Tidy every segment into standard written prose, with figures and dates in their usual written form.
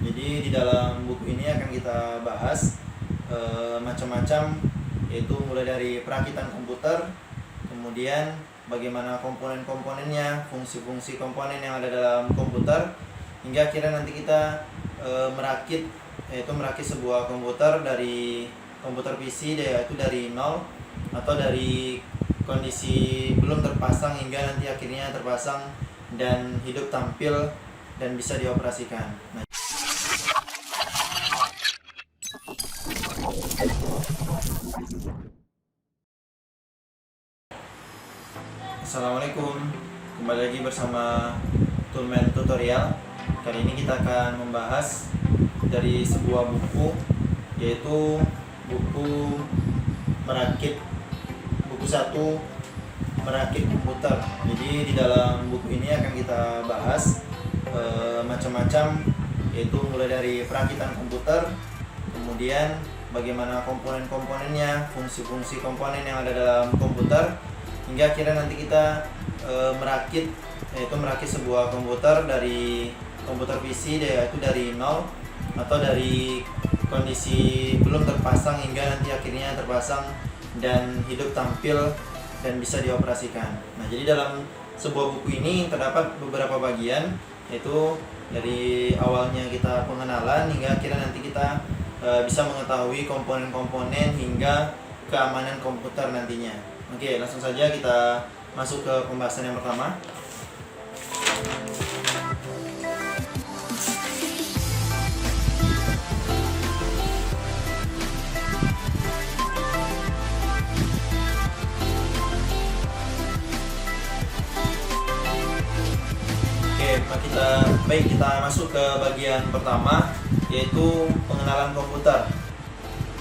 Jadi di dalam buku ini akan kita bahas macam-macam, yaitu mulai dari perakitan komputer, kemudian bagaimana komponen-komponennya, fungsi-fungsi komponen yang ada dalam komputer, hingga akhirnya nanti kita merakit sebuah komputer dari komputer PC, yaitu dari nol atau dari kondisi belum terpasang hingga nanti akhirnya terpasang dan hidup, tampil, dan bisa dioperasikan. Assalamualaikum, kembali lagi bersama Toolman Tutorial. Kali ini kita akan membahas dari sebuah buku, yaitu buku buku 1 merakit komputer. Jadi di dalam buku ini akan kita bahas macam-macam, yaitu mulai dari perakitan komputer, kemudian bagaimana komponen-komponennya, fungsi-fungsi komponen yang ada dalam komputer, hingga akhirnya nanti kita merakit sebuah komputer dari komputer PC, yaitu dari nol atau dari kondisi belum terpasang hingga nanti akhirnya terpasang dan hidup, tampil, dan bisa dioperasikan. Nah, jadi dalam sebuah buku ini terdapat beberapa bagian, yaitu dari awalnya kita pengenalan hingga akhirnya nanti kita bisa mengetahui komponen-komponen hingga keamanan komputer nantinya. Oke, langsung saja kita masuk ke pembahasan yang pertama. Kita masuk ke bagian pertama, yaitu pengenalan komputer.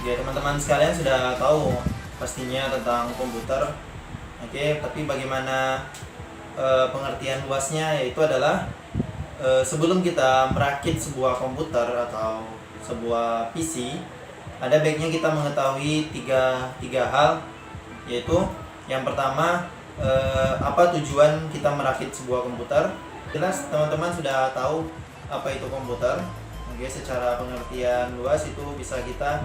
Ya, teman-teman sekalian sudah tahu pastinya tentang komputer. Oke, tapi bagaimana pengertian luasnya, yaitu adalah sebelum kita merakit sebuah komputer atau sebuah PC, ada baiknya kita mengetahui tiga hal, yaitu yang pertama, apa tujuan kita merakit sebuah komputer. Jelas teman-teman sudah tahu apa itu komputer. Oke, secara pengertian luas itu bisa kita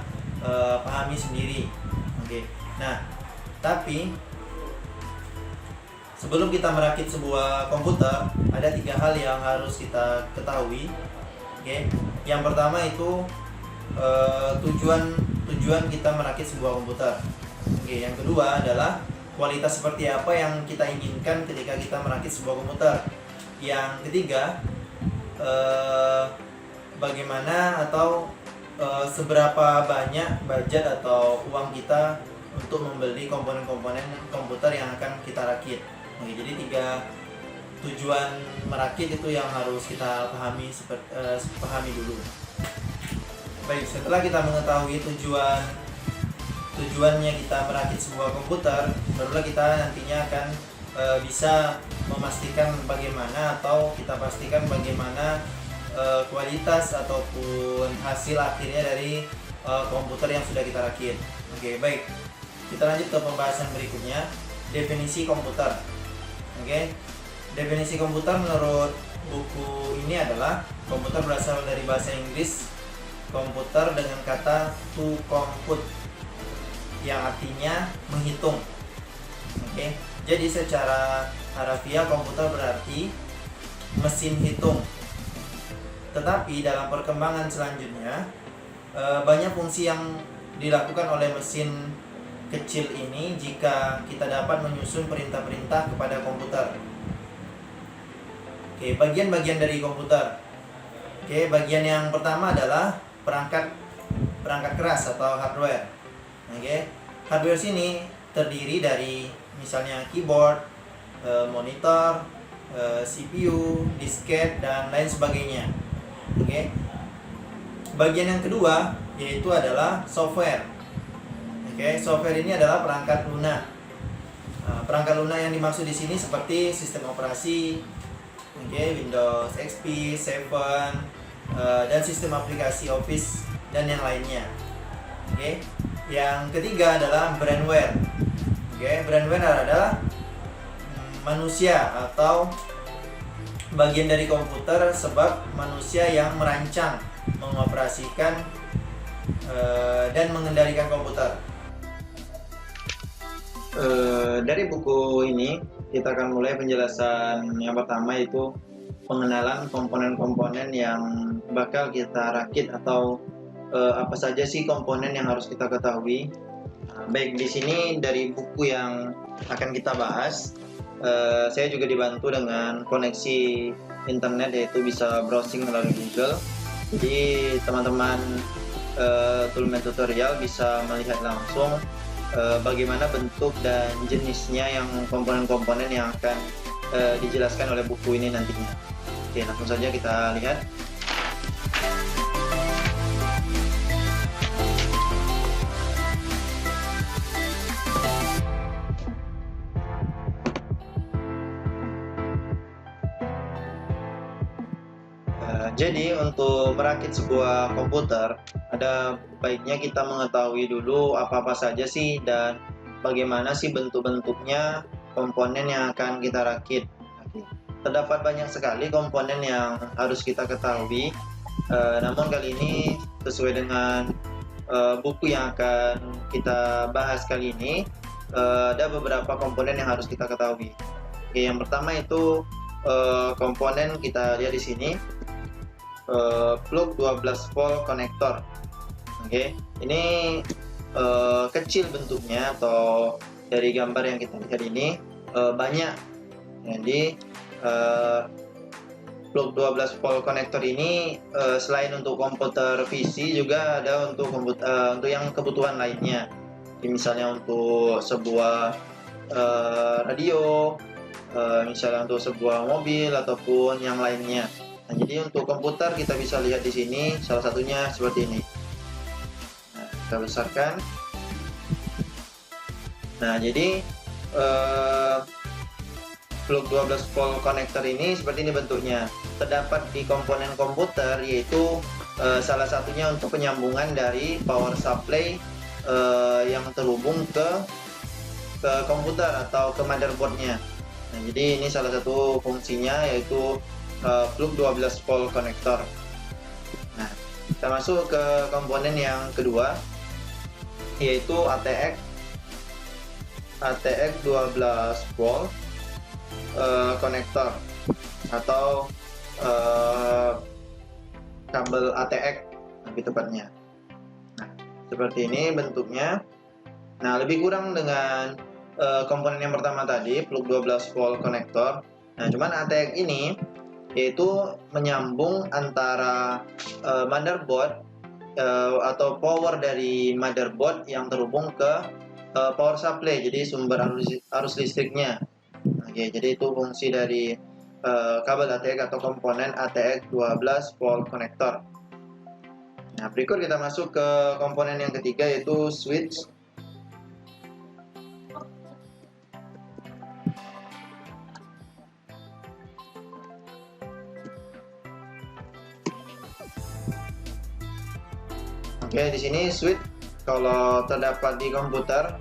pahami sendiri. Oke. Nah, tapi sebelum kita merakit sebuah komputer, ada tiga hal yang harus kita ketahui. Oke. Yang pertama itu tujuan kita merakit sebuah komputer. Oke, yang kedua adalah kualitas seperti apa yang kita inginkan ketika kita merakit sebuah komputer. Yang ketiga, bagaimana atau seberapa banyak budget atau uang kita untuk membeli komponen-komponen komputer yang akan kita rakit. Oke, jadi tiga tujuan merakit itu yang harus kita pahami dulu. Baik, setelah kita mengetahui tujuannya kita merakit sebuah komputer, barulah kita nantinya akan bisa memastikan bagaimana atau kita pastikan bagaimana kualitas ataupun hasil akhirnya dari komputer yang sudah kita rakit. Oke, baik. Kita lanjut ke pembahasan berikutnya, definisi komputer. Oke. Definisi komputer menurut buku ini adalah komputer berasal dari bahasa Inggris komputer dengan kata to compute yang artinya menghitung. Oke. Jadi secara harafiah komputer berarti mesin hitung. Tetapi dalam perkembangan selanjutnya banyak fungsi yang dilakukan oleh mesin kecil ini jika kita dapat menyusun perintah-perintah kepada komputer. Oke, bagian-bagian dari komputer. Oke, bagian yang pertama adalah perangkat keras atau hardware. Oke, hardware sini terdiri dari misalnya keyboard, monitor, CPU, disket, dan lain sebagainya. Oke. Bagian yang kedua yaitu adalah software. Oke, software ini adalah perangkat lunak. Perangkat lunak yang dimaksud di sini seperti sistem operasi, Windows XP, 7, dan sistem aplikasi Office dan yang lainnya. Oke. Yang ketiga adalah brandware. Brandware adalah manusia atau bagian dari komputer sebab manusia yang merancang mengoperasikan dan mengendalikan komputer. Dari buku ini kita akan mulai penjelasan yang pertama, yaitu pengenalan komponen-komponen yang bakal kita rakit atau apa saja sih komponen yang harus kita ketahui. Baik, di sini dari buku yang akan kita bahas, saya juga dibantu dengan koneksi internet, yaitu bisa browsing melalui Google. Jadi teman-teman Toolman Tutorial bisa melihat langsung bagaimana bentuk dan jenisnya yang komponen-komponen yang akan dijelaskan oleh buku ini nantinya. Oke, langsung saja kita lihat. Jadi untuk merakit sebuah komputer, ada baiknya kita mengetahui dulu apa-apa saja sih dan bagaimana sih bentuk-bentuknya komponen yang akan kita rakit. Terdapat banyak sekali komponen yang harus kita ketahui, namun kali ini sesuai dengan buku yang akan kita bahas kali ini, ada beberapa komponen yang harus kita ketahui. Oke, yang pertama itu komponen kita lihat di sini. Plug 12 volt konektor. Oke, ini kecil bentuknya, atau dari gambar yang kita lihat ini banyak. Jadi plug 12 volt konektor ini selain untuk komputer PC juga ada untuk untuk yang kebutuhan lainnya. Jadi misalnya untuk sebuah radio, misalnya untuk sebuah mobil ataupun yang lainnya. Nah, jadi untuk komputer kita bisa lihat di sini, salah satunya seperti ini. Nah, kita besarkan. Nah, jadi plug 12 volt konektor ini seperti ini bentuknya. Terdapat di komponen komputer, yaitu salah satunya untuk penyambungan dari power supply yang terhubung ke komputer atau ke motherboardnya. Nah, jadi ini salah satu fungsinya, yaitu plug 12 volt konektor. Nah, kita masuk ke komponen yang kedua, yaitu ATX 12 volt konektor atau kabel ATX lebih tepatnya. Nah, seperti ini bentuknya. Nah, lebih kurang dengan komponen yang pertama tadi, plug 12 volt konektor. Nah, cuman ATX ini yaitu menyambung antara motherboard atau power dari motherboard yang terhubung ke power supply, jadi sumber arus listriknya. Oke, jadi itu fungsi dari kabel ATX atau komponen ATX 12 volt konektor. Nah, berikut kita masuk ke komponen yang ketiga, yaitu switch. Oke, di sini switch kalau terdapat di komputer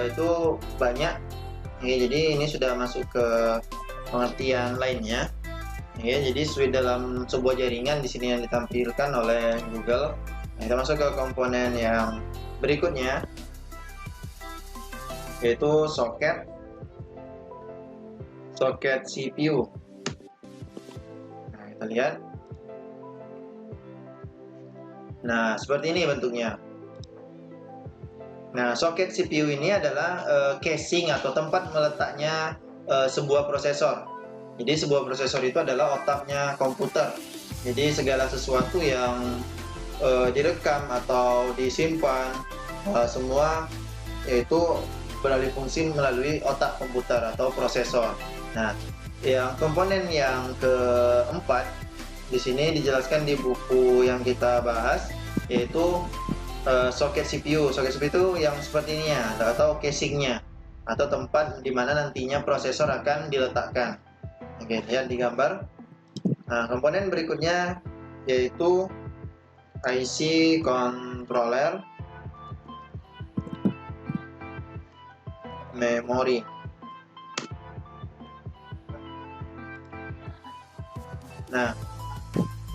itu banyak. Oke, jadi ini sudah masuk ke pengertian lainnya. Oke, jadi switch dalam sebuah jaringan di sini yang ditampilkan oleh Google. Nah, kita masuk ke komponen yang berikutnya, yaitu soket CPU. Nah, kita lihat. Nah, seperti ini bentuknya. Nah, soket CPU ini adalah casing atau tempat meletaknya sebuah prosesor. Jadi sebuah prosesor itu adalah otaknya komputer. Jadi segala sesuatu yang direkam atau disimpan semua itu beralih fungsi melalui otak komputer atau prosesor. Nah, yang komponen yang keempat di sini dijelaskan di buku yang kita bahas, yaitu soket CPU. Soket CPU itu yang seperti ini ya, atau casingnya, atau tempat di mana nantinya prosesor akan diletakkan. Oke, lihat di gambar. Nah, komponen berikutnya yaitu IC controller memori. Nah,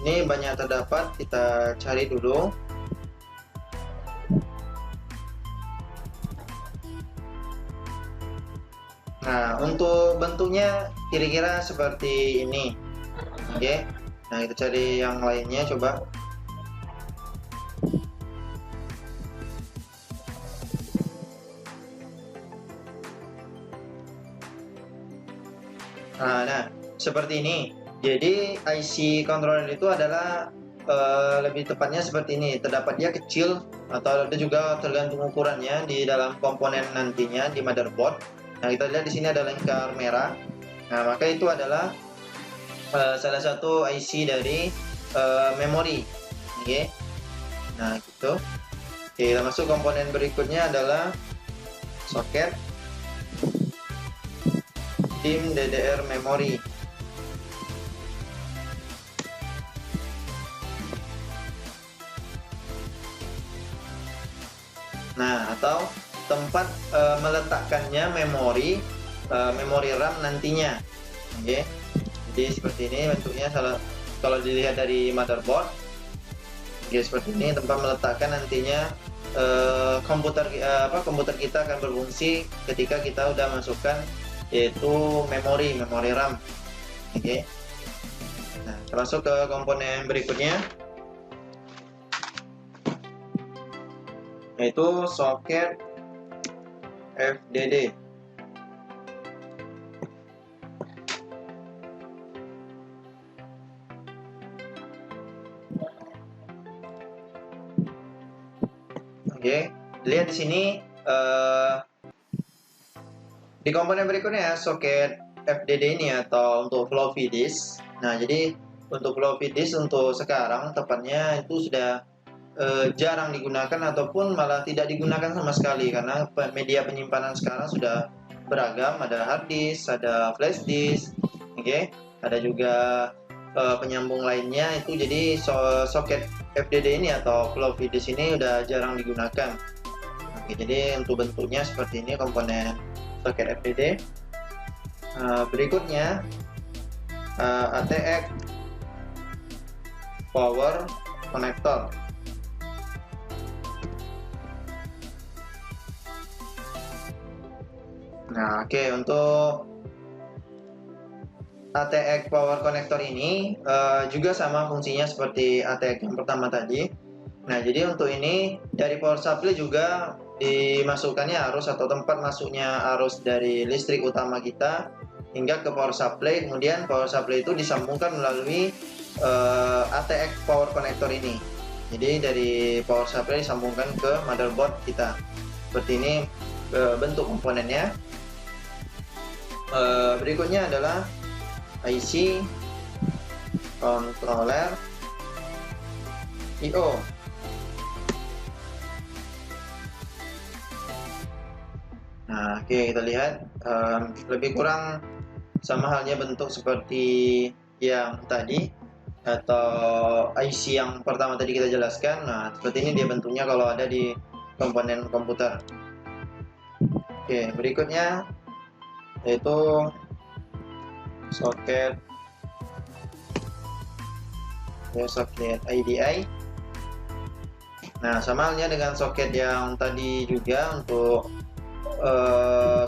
Ini banyak terdapat, kita cari dulu. Nah, untuk bentuknya kira-kira seperti ini. Oke. Nah, kita cari yang lainnya coba. Nah, seperti ini. Jadi IC controller itu adalah lebih tepatnya seperti ini. Terdapat dia kecil atau ada juga tergantung ukurannya di dalam komponen nantinya di motherboard. Nah, kita lihat di sini ada lingkar merah. Nah, maka itu adalah salah satu IC dari memori. Oke. Nah, gitu. Oke, kita masuk komponen berikutnya adalah soket DIMM DDR memory. Nah, atau tempat meletakkannya memori RAM nantinya. Oke. Jadi seperti ini bentuknya kalau dilihat dari motherboard. Oke, seperti ini tempat meletakkan nantinya komputer kita akan berfungsi ketika kita udah masukkan yaitu memori RAM. Oke. Nah, kita masuk ke komponen berikutnya, yaitu soket FDD. Oke, lihat di sini di komponen berikutnya soket FDD ini atau untuk floppy disk. Nah, jadi untuk floppy disk untuk sekarang tepatnya itu sudah jarang digunakan ataupun malah tidak digunakan sama sekali karena media penyimpanan sekarang sudah beragam, ada hard disk, ada flash disk, oke, ada juga penyambung lainnya itu. Jadi soket FDD ini atau floppy disk ini udah jarang digunakan. Oke, jadi untuk bentuknya seperti ini komponen soket FDD. Berikutnya ATX power connector. Nah, oke, untuk ATX power connector ini juga sama fungsinya seperti ATX yang pertama tadi. Nah, jadi untuk ini dari power supply juga dimasukkannya arus atau tempat masuknya arus dari listrik utama kita hingga ke power supply. Kemudian power supply itu disambungkan melalui ATX power connector ini. Jadi dari power supply disambungkan ke motherboard kita. Seperti ini bentuk komponennya. Berikutnya adalah IC controller I/O. Nah, oke, kita lihat lebih kurang sama halnya bentuk seperti yang tadi atau IC yang pertama tadi kita jelaskan. Nah, seperti ini dia bentuknya kalau ada di komponen komputer. Oke, berikutnya yaitu soket IDI. Nah, sama halnya dengan soket yang tadi juga untuk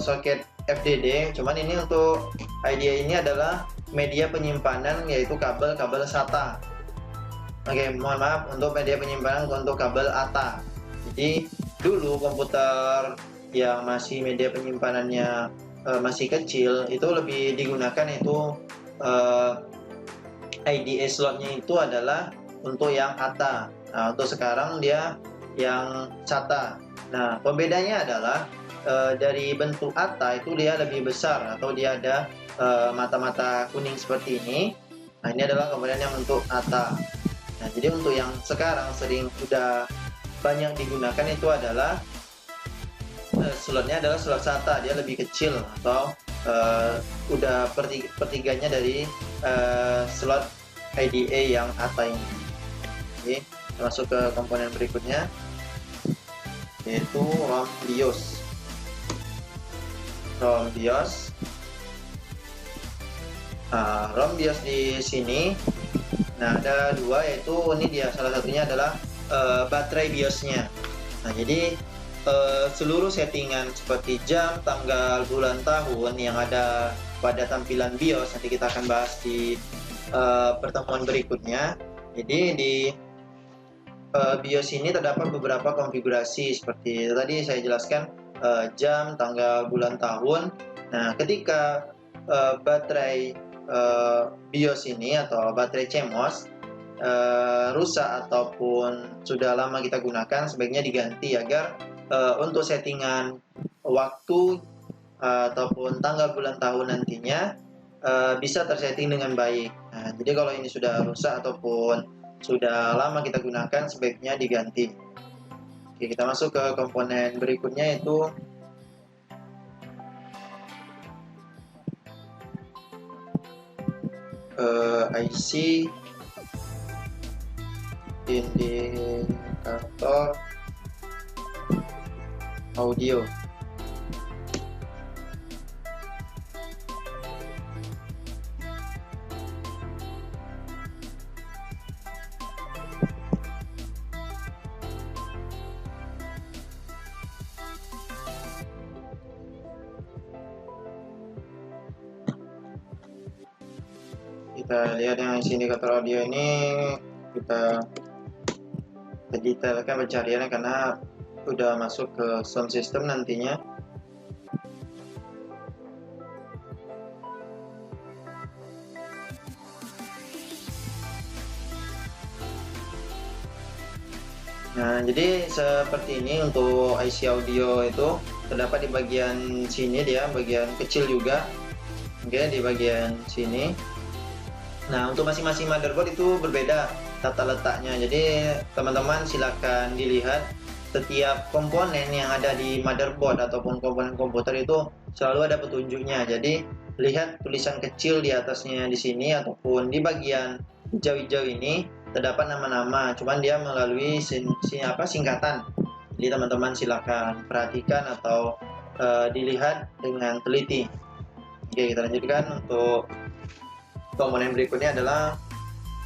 soket FDD, cuman ini untuk IDI ini adalah media penyimpanan yaitu kabel SATA. Oke, mohon maaf, untuk media penyimpanan untuk kabel ATA. Jadi dulu komputer yang masih media penyimpanannya masih kecil itu lebih digunakan itu IDE slotnya itu adalah untuk yang ATA. Nah, untuk sekarang dia yang SATA. Nah, pembedanya adalah dari bentuk ATA itu dia lebih besar atau dia ada mata-mata kuning seperti ini. Nah, ini adalah komponen yang untuk ATA. Nah, jadi untuk yang sekarang sering sudah banyak digunakan itu adalah slotnya adalah slot SATA, dia lebih kecil atau udah pertiganya dari slot IDE yang ATA ini. Oke, masuk ke komponen berikutnya yaitu ROM BIOS. ROM BIOS. ROM BIOS di sini Nah, ada dua, yaitu ini dia, salah satunya adalah baterai BIOS-nya. Nah, jadi seluruh settingan seperti jam, tanggal, bulan, tahun yang ada pada tampilan BIOS nanti kita akan bahas di pertemuan berikutnya. Jadi di BIOS ini terdapat beberapa konfigurasi seperti tadi saya jelaskan, jam, tanggal, bulan, tahun. Nah, ketika baterai BIOS ini atau baterai CMOS rusak ataupun sudah lama kita gunakan, sebaiknya diganti agar untuk settingan waktu ataupun tanggal, bulan, tahun nantinya bisa tersetting dengan baik. Nah, jadi kalau ini sudah rusak ataupun sudah lama kita gunakan, sebaiknya diganti. Oke, kita masuk ke komponen berikutnya, yaitu IC indikator audio. Kita lihat yang IC indikator audio ini, kita detailkan pencariannya karena udah masuk ke sound system nantinya. Nah, jadi seperti ini untuk IC audio itu terdapat di bagian sini, dia bagian kecil juga. Oke, di bagian sini. Nah, untuk masing-masing motherboard itu berbeda tata letaknya. Jadi teman-teman silakan dilihat setiap komponen yang ada di motherboard ataupun komponen komputer itu selalu ada petunjuknya. Jadi lihat tulisan kecil di atasnya di sini ataupun di bagian hijau-hijau ini terdapat nama-nama, cuman dia melalui singkatan. Jadi teman-teman silakan perhatikan atau dilihat dengan teliti. Oke, kita lanjutkan. Untuk komponen berikutnya adalah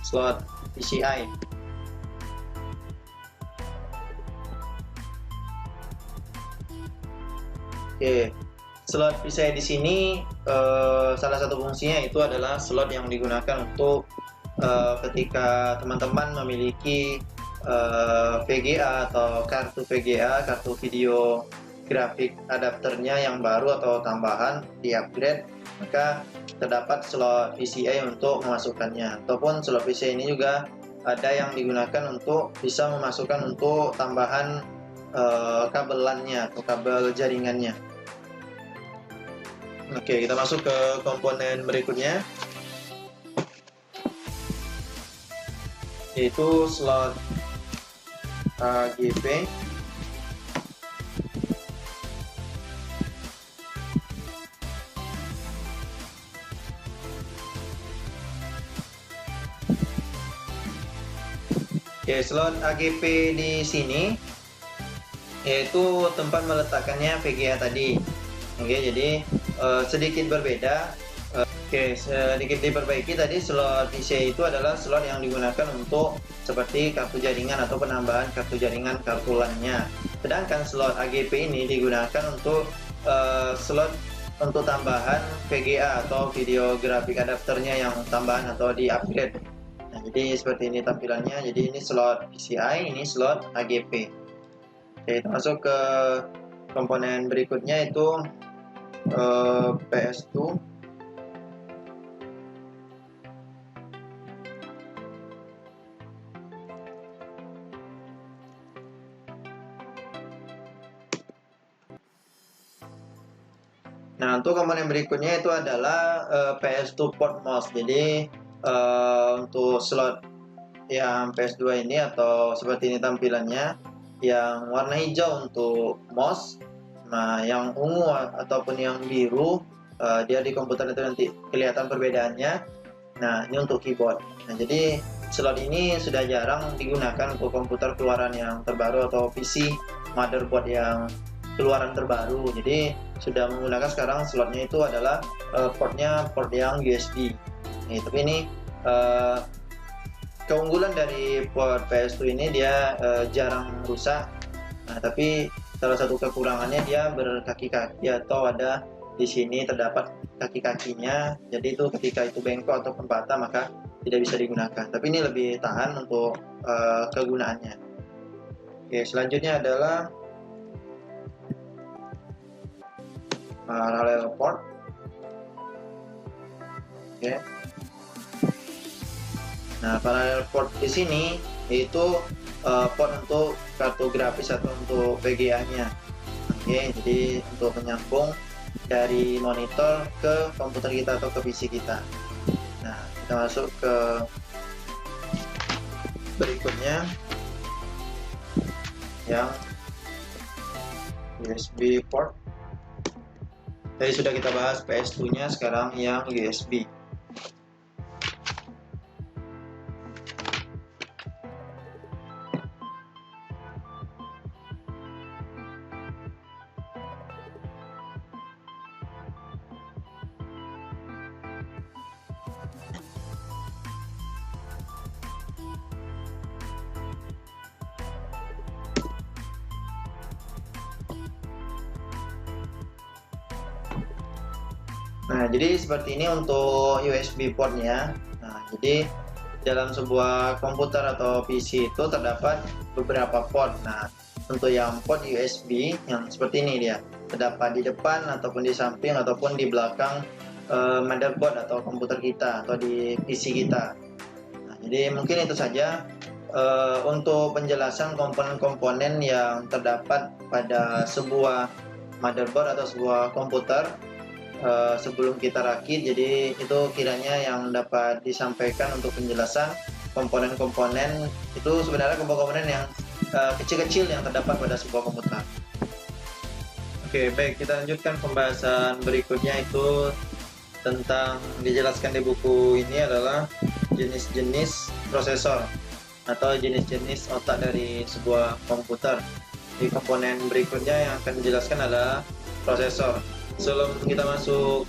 slot PCI. Oke, slot PCI di sini salah satu fungsinya itu adalah slot yang digunakan untuk ketika teman-teman memiliki VGA atau kartu VGA, kartu video grafik adapternya yang baru atau tambahan di upgrade, maka terdapat slot PCI untuk memasukkannya. Ataupun slot PCI ini juga ada yang digunakan untuk bisa memasukkan untuk tambahan kabel LAN-nya atau kabel jaringannya. Oke, kita masuk ke komponen berikutnya, yaitu slot AGP. Oke, slot AGP di sini yaitu tempat meletakkannya VGA tadi. Oke, jadi sedikit berbeda. Oke, sedikit diperbaiki. Tadi slot PCI itu adalah slot yang digunakan untuk seperti kartu jaringan atau penambahan kartu jaringan, kartu LAN-nya. Sedangkan slot AGP ini digunakan untuk slot untuk tambahan VGA atau video grafik adapternya yang tambahan atau di upgrade. Nah, jadi seperti ini tampilannya. Jadi ini slot PCI, ini slot AGP. Oke, kita masuk ke komponen berikutnya, itu PS2. Nah, untuk komponen berikutnya itu adalah PS2 port mouse. Jadi untuk slot yang PS2 ini atau seperti ini tampilannya, yang warna hijau untuk mouse, nah yang ungu ataupun yang biru dia di komputer itu nanti kelihatan perbedaannya. Nah, ini untuk keyboard. Nah, jadi slot ini sudah jarang digunakan untuk komputer keluaran yang terbaru atau PC motherboard yang keluaran terbaru. Jadi sudah menggunakan sekarang slotnya itu adalah port yang USB. Nah, tapi ini keunggulan dari port PS2 ini dia jarang rusak. Nah, tapi salah satu kekurangannya dia berkaki-kaki atau ada di sini terdapat kaki-kakinya. Jadi itu ketika itu bengkok ataupun patah maka tidak bisa digunakan. Tapi ini lebih tahan untuk kegunaannya. Oke, selanjutnya adalah parallel port. Oke. Nah, parallel port di sini yaitu port untuk kartu grafis atau untuk VGA-nya. Oke, jadi untuk menyambung dari monitor ke komputer kita atau ke PC kita. Nah, kita masuk ke berikutnya yang USB port. Tadi sudah kita bahas PS2-nya, sekarang yang USB. Nah, jadi seperti ini untuk USB portnya. Nah, jadi dalam sebuah komputer atau PC itu terdapat beberapa port. Nah, untuk yang port USB yang seperti ini dia terdapat di depan ataupun di samping ataupun di belakang motherboard atau komputer kita atau di PC kita. Nah, jadi mungkin itu saja untuk penjelasan komponen-komponen yang terdapat pada sebuah motherboard atau sebuah komputer. Sebelum kita rakit, jadi itu kiranya yang dapat disampaikan untuk penjelasan komponen-komponen itu sebenarnya komponen yang kecil-kecil yang terdapat pada sebuah komputer. Oke, baik, kita lanjutkan pembahasan berikutnya itu tentang dijelaskan di buku ini adalah jenis-jenis prosesor atau jenis-jenis otak dari sebuah komputer. Di komponen berikutnya yang akan dijelaskan adalah prosesor. Sebelum kita masuk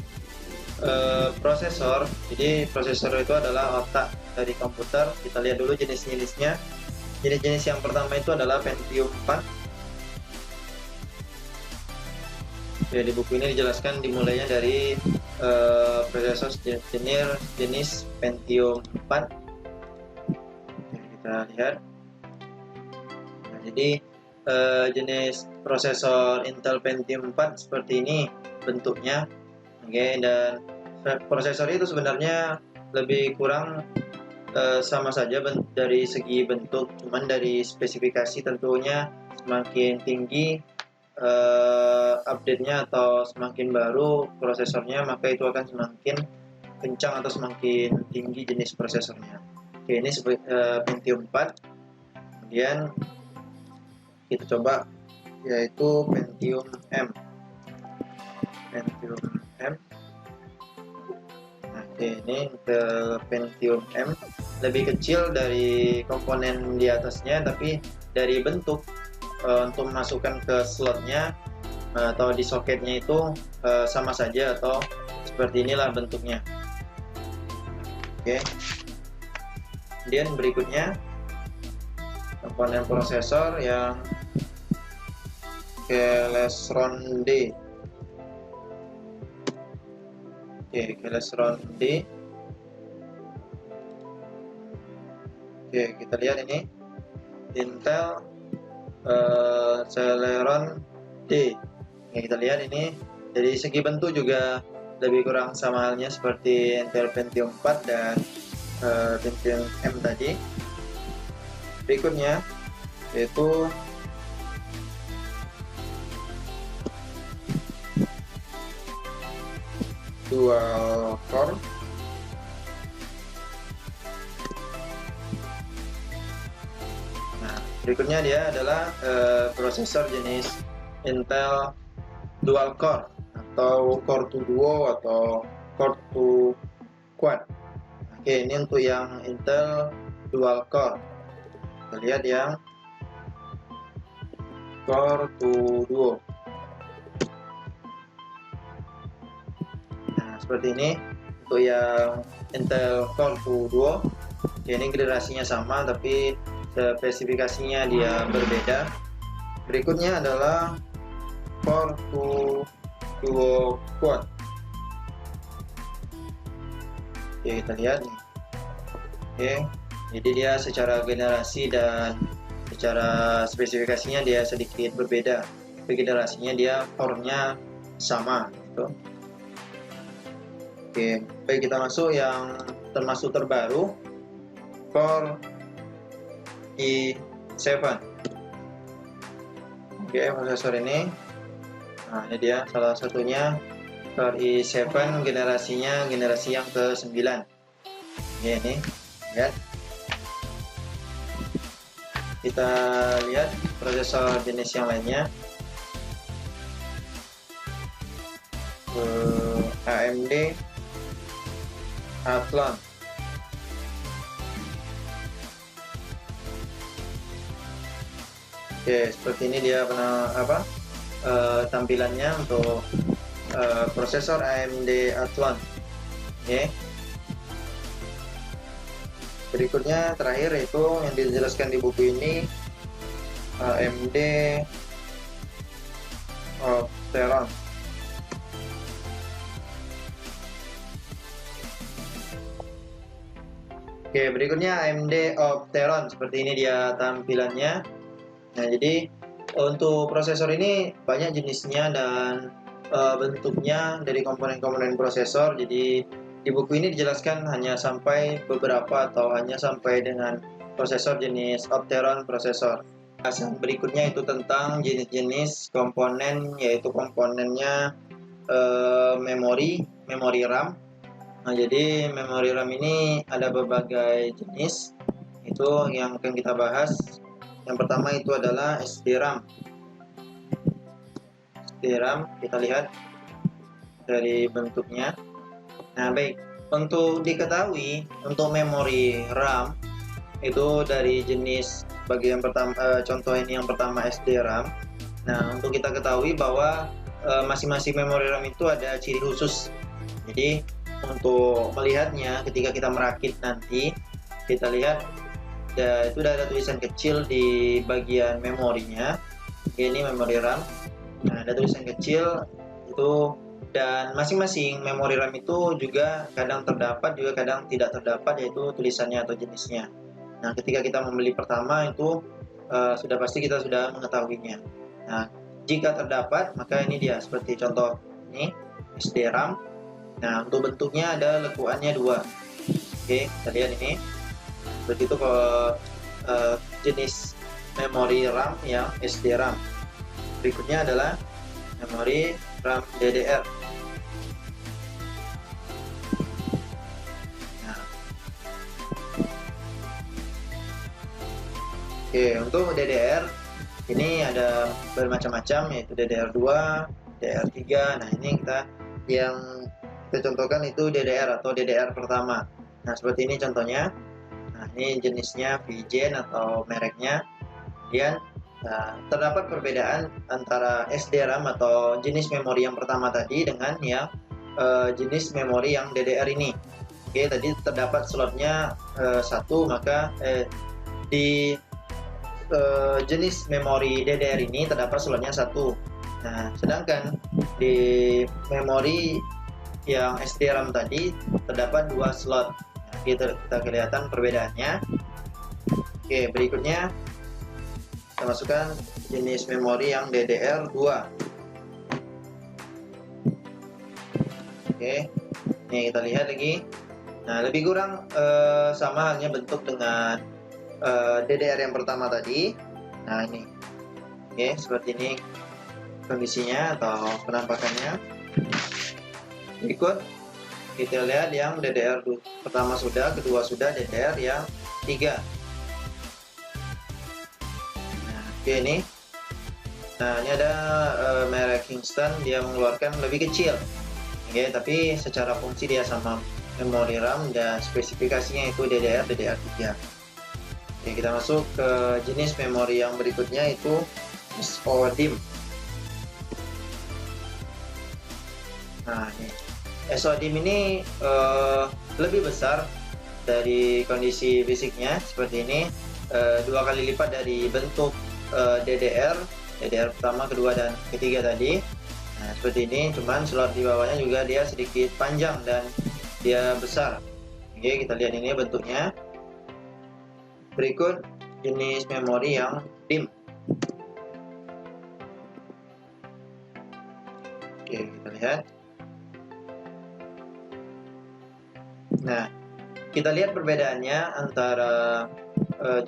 prosesor, jadi prosesor itu adalah otak dari komputer. Kita lihat dulu jenis-jenisnya. Jenis-jenis yang pertama itu adalah Pentium 4. Ya, di buku ini dijelaskan dimulainya dari prosesor jenis Pentium 4. Kita lihat. Nah, jadi jenis prosesor Intel Pentium 4 seperti ini bentuknya. Oke, dan prosesor itu sebenarnya lebih kurang sama saja dari segi bentuk, cuman dari spesifikasi tentunya semakin tinggi update-nya atau semakin baru prosesornya, maka itu akan semakin kencang atau semakin tinggi jenis prosesornya. Oke, ini Pentium 4. Kemudian kita coba yaitu Pentium M. Pentium M. Oke, ini ke Pentium M lebih kecil dari komponen di atasnya, tapi dari bentuk untuk memasukkan ke slotnya atau di soketnya itu sama saja atau seperti inilah bentuknya. Oke. Kemudian berikutnya komponen prosesor yang Celestron D. Oke, Celestron D. Oke, kita lihat ini Intel Celeron D. Oke, kita lihat ini dari segi bentuk juga lebih kurang sama halnya seperti Intel Pentium 4 dan Pentium M tadi. Berikutnya yaitu dual core. Nah, berikutnya dia adalah prosesor jenis Intel dual core atau core to duo atau core to quad. Oke, ini untuk yang Intel dual core. Kita lihat yang core to duo. Seperti ini untuk yang Intel Core to Duo. Oke, Ya, ini generasinya sama tapi spesifikasinya dia berbeda. Berikutnya adalah Core 2 Duo Quad. Oke, kita lihat nih. Oke, jadi dia secara generasi dan secara spesifikasinya dia sedikit berbeda. Tapi generasinya dia core-nya sama gitu. Oke, baik, kita masuk yang termasuk terbaru, Core i7. Oke, prosesor ini, nah ini dia salah satunya, Core i7 generasinya generasi yang ke-9. Oke, ini lihat, kita lihat prosesor jenis yang lainnya. AMD Athlon. Oke, seperti ini dia tampilannya untuk prosesor AMD Athlon. Oke. Berikutnya terakhir itu yang dijelaskan di buku ini, AMD Opteron. Oke, berikutnya AMD Opteron, seperti ini dia tampilannya. Nah, jadi untuk prosesor ini banyak jenisnya dan bentuknya dari komponen-komponen prosesor. Jadi di buku ini dijelaskan hanya sampai beberapa atau hanya sampai dengan prosesor jenis Opteron prosesor. Bahasan berikutnya itu tentang jenis-jenis komponen, yaitu komponennya memori RAM. Nah, jadi memori RAM ini ada berbagai jenis, itu yang akan kita bahas. Yang pertama itu adalah SDRAM. SDRAM, kita lihat dari bentuknya. Nah, baik, untuk diketahui untuk memori RAM itu dari jenis, bagi yang pertama, contoh ini yang pertama SDRAM. Nah, untuk kita ketahui bahwa masing-masing memori RAM itu ada ciri khusus. Jadi untuk melihatnya ketika kita merakit nanti, kita lihat itu udah ada tulisan kecil di bagian memorinya. Ini memori RAM. Nah, ada tulisan kecil itu, dan masing-masing memori RAM itu juga kadang terdapat, juga kadang tidak terdapat, yaitu tulisannya atau jenisnya. Nah, ketika kita membeli pertama itu sudah pasti kita sudah mengetahuinya. Nah, jika terdapat, maka ini dia seperti contoh ini SDRAM. Nah, untuk bentuknya ada lekuannya 2. Oke, kita lihat ini. Seperti itu jenis memori RAM yang SDRAM. Berikutnya adalah memori RAM DDR. Nah. Oke, untuk DDR ini ada bermacam-macam, yaitu DDR2, DDR3. Nah, ini yang kita contohkan itu DDR atau DDR pertama. Nah, seperti ini contohnya. Nah, ini jenisnya VGen atau mereknya. Kemudian terdapat perbedaan antara SDRAM atau jenis memori yang pertama tadi dengan yang jenis memori yang DDR ini. Oke, tadi terdapat slotnya 1, maka di jenis memori DDR ini terdapat slotnya 1. Nah, sedangkan di memori yang SDRAM tadi terdapat 2 slot. Nah, kita kelihatan perbedaannya. Oke, berikutnya kita masukkan jenis memori yang DDR2. Oke, ini kita lihat lagi. Nah, lebih kurang sama halnya bentuk dengan DDR yang pertama tadi. Nah, ini. Oke, seperti ini kondisinya atau penampakannya. Berikut kita lihat yang DDR pertama sudah, kedua sudah, DDR yang 3. Nah, oke, ini. Nah, ini ada merek Kingston, dia mengeluarkan lebih kecil. Oke, tapi secara fungsi dia sama memori RAM dan spesifikasinya itu DDR3. Oke, kita masuk ke jenis memori yang berikutnya, itu SODIMM. Nah, ini SODIMM ini lebih besar dari kondisi fisiknya seperti ini, 2 kali lipat dari bentuk DDR pertama, kedua, dan ketiga tadi. Nah, seperti ini, cuman slot di bawahnya juga dia sedikit panjang dan dia besar. Oke, kita lihat ini bentuknya. Berikut jenis memori yang DIMM. Oke, kita lihat. Nah, kita lihat perbedaannya antara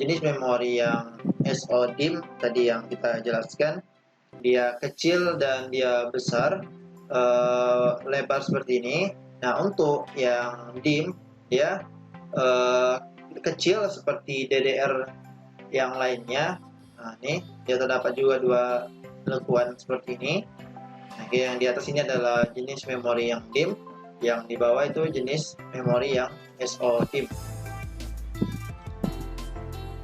jenis memori yang SO-DIMM tadi yang kita jelaskan. Dia kecil dan dia besar, lebar seperti ini. Nah, untuk yang DIMM dia kecil seperti DDR yang lainnya. Nah, ini dia terdapat juga 2 lekuan seperti ini. Nah, yang di atas ini adalah jenis memori yang DIMM, yang di bawah itu jenis memori yang SO-DIMM.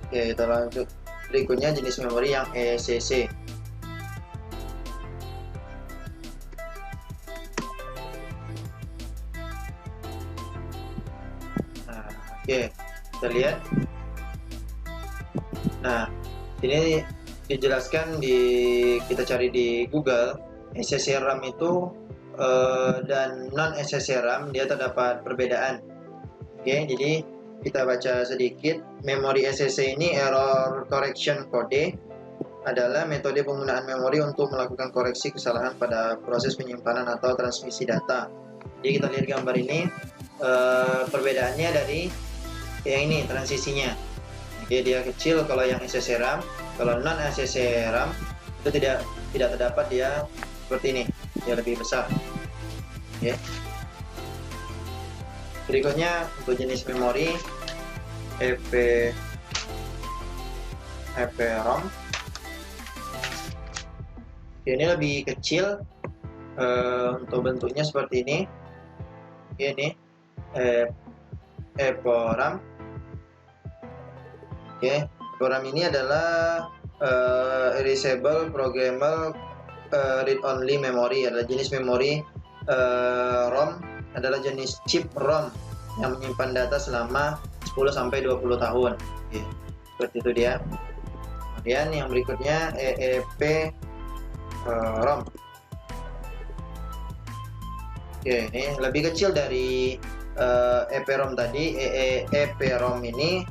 Oke, kita lanjut. Berikutnya jenis memori yang ECC. Nah, oke, kita lihat. Nah, ini dijelaskan kita cari di Google, ECC RAM itu dan non ECC RAM dia terdapat perbedaan. Oke, jadi kita baca sedikit. Memori ECC ini, error correction code, adalah metode penggunaan memori untuk melakukan koreksi kesalahan pada proses penyimpanan atau transmisi data. Jadi kita lihat gambar ini, perbedaannya dari yang ini, transisinya. Oke, dia kecil kalau yang ECC RAM, kalau non ECC RAM itu tidak terdapat, dia seperti ini, dia lebih besar. Oke. Berikutnya untuk jenis memori EPROM. Ini lebih kecil, untuk bentuknya seperti ini. Ini EPROM. Oke, EPROM ini adalah erasable programmable read only memory, adalah jenis memori ROM, adalah jenis chip ROM yang menyimpan data selama 10-20 tahun. Oke, seperti itu dia. Kemudian yang berikutnya EEPROM. Oke, ini lebih kecil dari EPROM tadi. EEPROM ini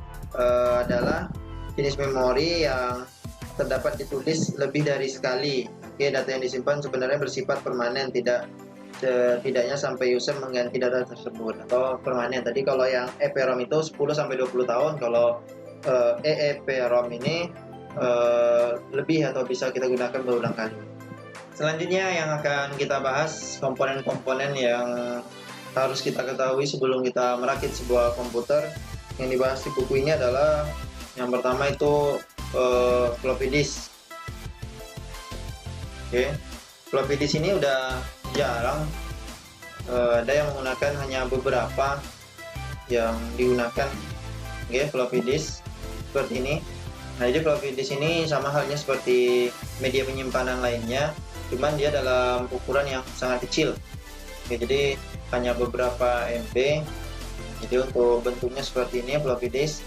adalah jenis memori yang terdapat ditulis lebih dari sekali. Oke, data yang disimpan sebenarnya bersifat permanen, setidaknya sampai user mengganti data tersebut atau permanen. Tadi kalau yang EPROM itu 10-20 tahun, kalau EEPROM ini lebih atau bisa kita gunakan berulang kali. Selanjutnya yang akan kita bahas komponen-komponen yang harus kita ketahui sebelum kita merakit sebuah komputer. Yang dibahas di buku ini adalah yang pertama itu floppy disk. Oke, floppy disk ini udah jarang, ada yang menggunakan, hanya beberapa yang digunakan. Oke, floppy disk seperti ini. Nah, jadi floppy disk ini sama halnya seperti media penyimpanan lainnya, cuman dia dalam ukuran yang sangat kecil. Oke, jadi hanya beberapa MB. Jadi untuk bentuknya seperti ini floppy disk.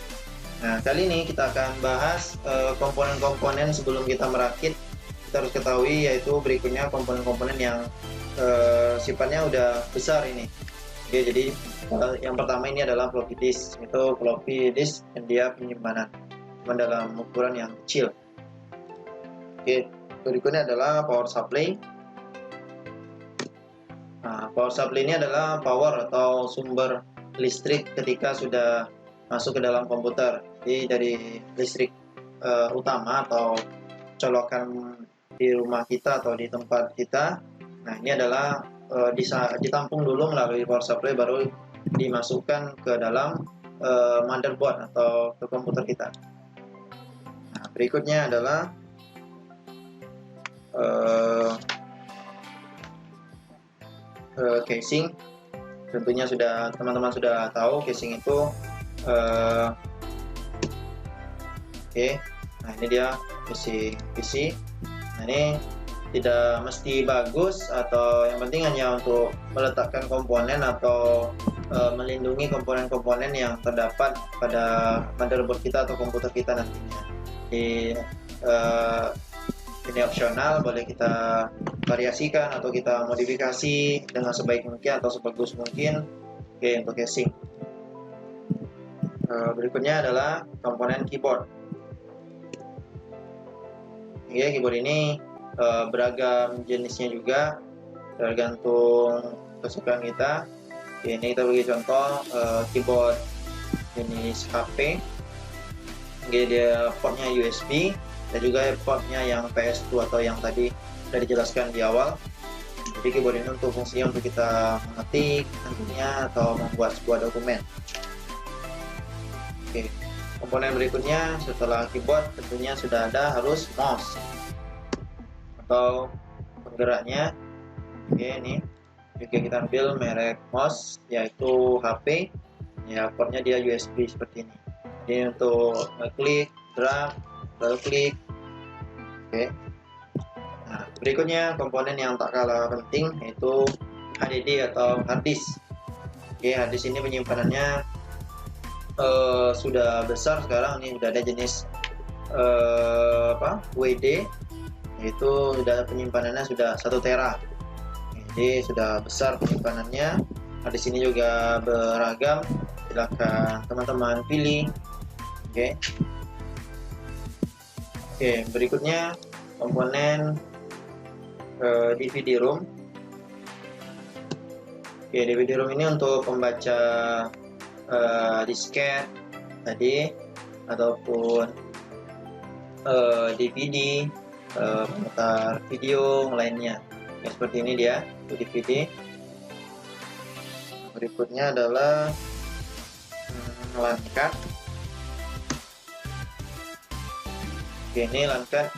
Nah, kali ini kita akan bahas komponen-komponen sebelum kita merakit. Kita harus ketahui, yaitu berikutnya komponen-komponen yang sifatnya udah besar ini. Oke, jadi yang pertama ini adalah floppy disk. Itu floppy disk dan dia penyimpanan dalam ukuran yang kecil. Oke, berikutnya adalah power supply. Nah, power supply ini adalah power atau sumber listrik ketika sudah masuk ke dalam komputer. Jadi dari listrik utama atau colokan di rumah kita atau di tempat kita. Nah, ini adalah ditampung dulu melalui power supply, baru dimasukkan ke dalam motherboard atau ke komputer kita. Nah, berikutnya adalah casing. Tentunya teman-teman sudah tahu casing itu. Oke, nah ini dia casing PC. Nah, ini tidak mesti bagus, atau yang penting hanya untuk meletakkan komponen atau melindungi komponen-komponen yang terdapat pada motherboard kita atau komputer kita nantinya. Ini opsional, boleh kita variasikan atau kita modifikasi dengan sebaik mungkin atau sebagus mungkin. Oke, untuk casing. Berikutnya adalah komponen keyboard. Oke, keyboard ini beragam jenisnya juga, tergantung kesukaan kita. Oke, ini kita bagi contoh keyboard jenis HP. Oke, dia portnya USB dan juga portnya yang PS2 atau yang tadi sudah dijelaskan di awal. Jadi keyboard ini untuk fungsinya untuk kita mengetik nantinya atau membuat sebuah dokumen. Oke, komponen berikutnya setelah keyboard tentunya sudah ada harus mouse atau penggeraknya. Oke, ini juga kita ambil merek mouse yaitu HP, ya portnya dia USB seperti ini. Jadi untuk klik, drag, lalu klik. Oke. Nah, berikutnya komponen yang tak kalah penting yaitu HDD atau hard disk. Oke, hard disk ini penyimpanannya sudah besar sekarang. Ini sudah ada jenis WD, yaitu sudah penyimpanannya sudah 1 tera. Jadi sudah besar penyimpanannya. Nah, di sini juga beragam, silakan teman-teman pilih. Oke. Oke, berikutnya komponen DVD ROM. Oke, DVD ROM ini untuk pembaca disket tadi ataupun DVD, pemutar video lainnya. Ya, seperti ini dia DVD. Berikutnya adalah LAN card. Oke, ini LAN card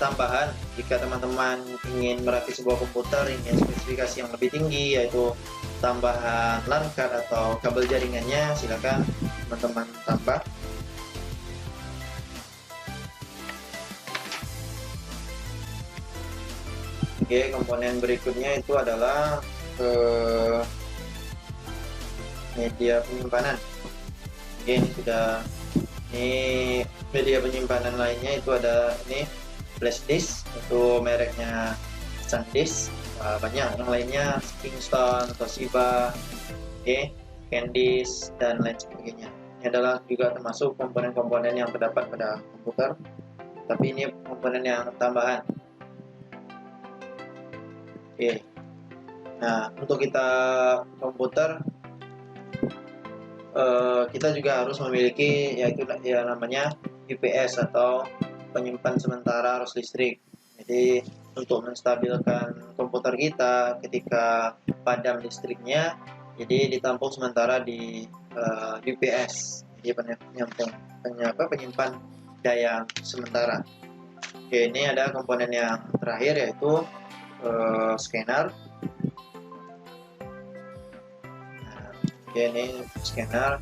tambahan jika teman-teman ingin merakit sebuah komputer, ingin spesifikasi yang lebih tinggi yaitu tambahan LAN card atau kabel jaringannya, silakan teman-teman tambah. Oke, komponen berikutnya itu adalah media penyimpanan. Oke, ini media penyimpanan lainnya itu ada ini flash disk, itu mereknya SanDisk. Banyak yang lainnya Kingston, Toshiba, oke, SanDisk dan lain sebagainya. Ini adalah juga termasuk komponen-komponen yang terdapat pada komputer, tapi ini komponen yang tambahan. Oke. Nah, untuk kita komputer kita juga harus memiliki yaitu ya namanya UPS atau penyimpan sementara arus listrik. Jadi untuk menstabilkan komputer kita ketika padam listriknya, jadi ditampung sementara di UPS. Jadi penyimpan daya sementara. Oke, ini ada komponen yang terakhir yaitu scanner. Nah, oke, ini scanner.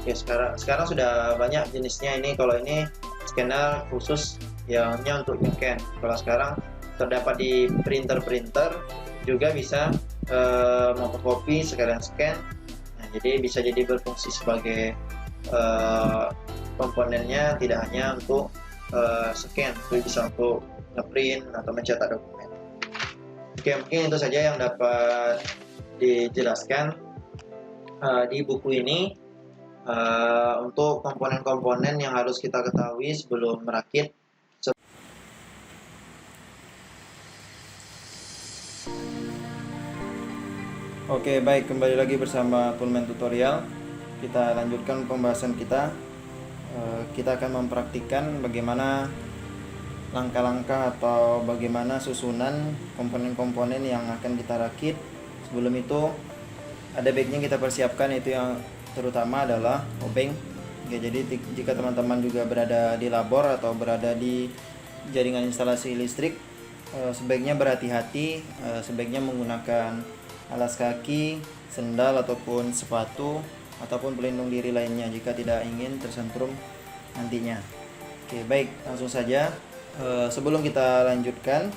Oke, sekarang sudah banyak jenisnya. Ini kalau ini scanner khusus yang hanya untuk scan. Kalau sekarang terdapat di printer juga bisa fotokopi sekalian scan. Nah, jadi bisa jadi berfungsi sebagai komponennya tidak hanya untuk scan, tapi bisa untuk ngeprint atau mencetak dokumen. Oke, mungkin itu saja yang dapat dijelaskan di buku ini untuk komponen-komponen yang harus kita ketahui sebelum merakit. Oke, baik, kembali lagi bersama Toolman Tutorial. Kita lanjutkan pembahasan kita. Kita akan mempraktikkan bagaimana langkah-langkah atau bagaimana susunan komponen-komponen yang akan kita rakit. Sebelum itu ada baiknya kita persiapkan, itu yang terutama adalah obeng. Oke, jadi jika teman-teman juga berada di labor atau berada di jaringan instalasi listrik, sebaiknya berhati-hati, sebaiknya menggunakan alas kaki, sendal ataupun sepatu ataupun pelindung diri lainnya jika tidak ingin tersentrum nantinya. Oke, baik, langsung saja. Sebelum kita lanjutkan,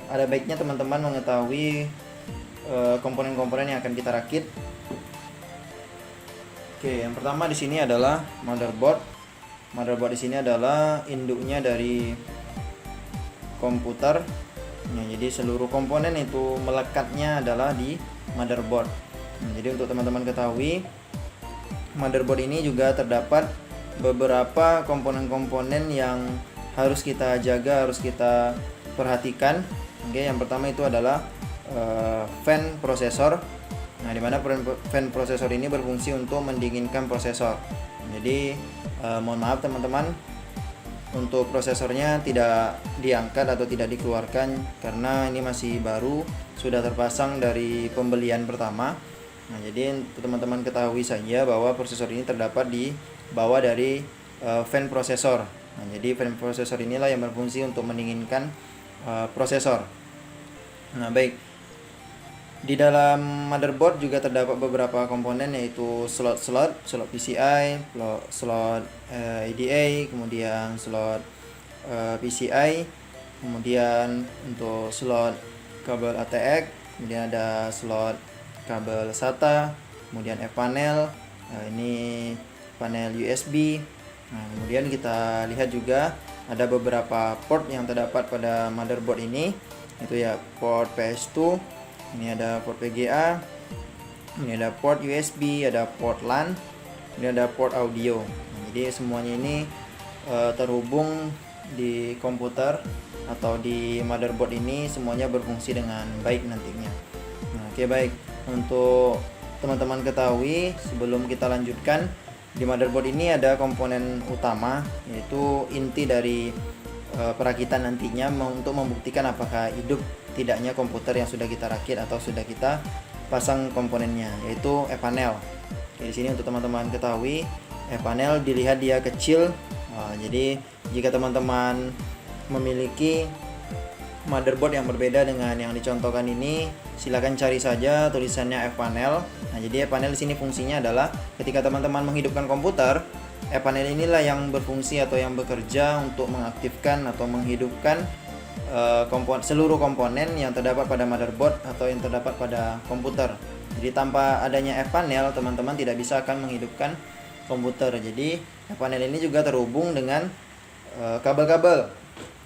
ada baiknya teman-teman mengetahui komponen-komponen yang akan kita rakit. Oke, yang pertama di sini adalah motherboard. Motherboard di sini adalah induknya dari komputer. Nah, jadi seluruh komponen itu melekatnya adalah di motherboard. Nah, jadi untuk teman-teman ketahui, motherboard ini juga terdapat beberapa komponen-komponen yang harus kita jaga, harus kita perhatikan. Oke, yang pertama itu adalah fan prosesor. Nah, dimana fan prosesor ini berfungsi untuk mendinginkan prosesor. Jadi mohon maaf teman-teman, untuk prosesornya tidak diangkat atau tidak dikeluarkan karena ini masih baru, sudah terpasang dari pembelian pertama. Nah, jadi teman-teman ketahui saja bahwa prosesor ini terdapat di bawah dari fan prosesor. Nah, jadi fan prosesor inilah yang berfungsi untuk mendinginkan prosesor. Nah, baik. Di dalam motherboard juga terdapat beberapa komponen, yaitu slot PCI, slot EDA, kemudian slot PCI, kemudian untuk slot kabel ATX, kemudian ada slot kabel SATA, kemudian panel, ini panel USB. Nah, kemudian kita lihat juga ada beberapa port yang terdapat pada motherboard ini, itu ya port PS2, ini ada port VGA, ini ada port USB, ada port LAN, ini ada port audio. Nah, jadi semuanya ini terhubung di komputer atau di motherboard ini, semuanya berfungsi dengan baik nantinya. Nah, oke, baik. Untuk teman-teman ketahui, sebelum kita lanjutkan, di motherboard ini ada komponen utama, yaitu inti dari perakitan nantinya untuk membuktikan apakah hidup tidaknya komputer yang sudah kita rakit atau sudah kita pasang komponennya, yaitu panel. Oke, di sini untuk teman-teman ketahui, panel dilihat dia kecil. Jadi jika teman-teman memiliki motherboard yang berbeda dengan yang dicontohkan ini, silakan cari saja tulisannya panel. Nah, jadi panel di sini fungsinya adalah ketika teman-teman menghidupkan komputer, panel inilah yang berfungsi atau yang bekerja untuk mengaktifkan atau menghidupkan seluruh komponen yang terdapat pada motherboard atau yang terdapat pada komputer. Jadi tanpa adanya panel, teman-teman tidak bisa akan menghidupkan komputer. Jadi panel ini juga terhubung dengan kabel-kabel.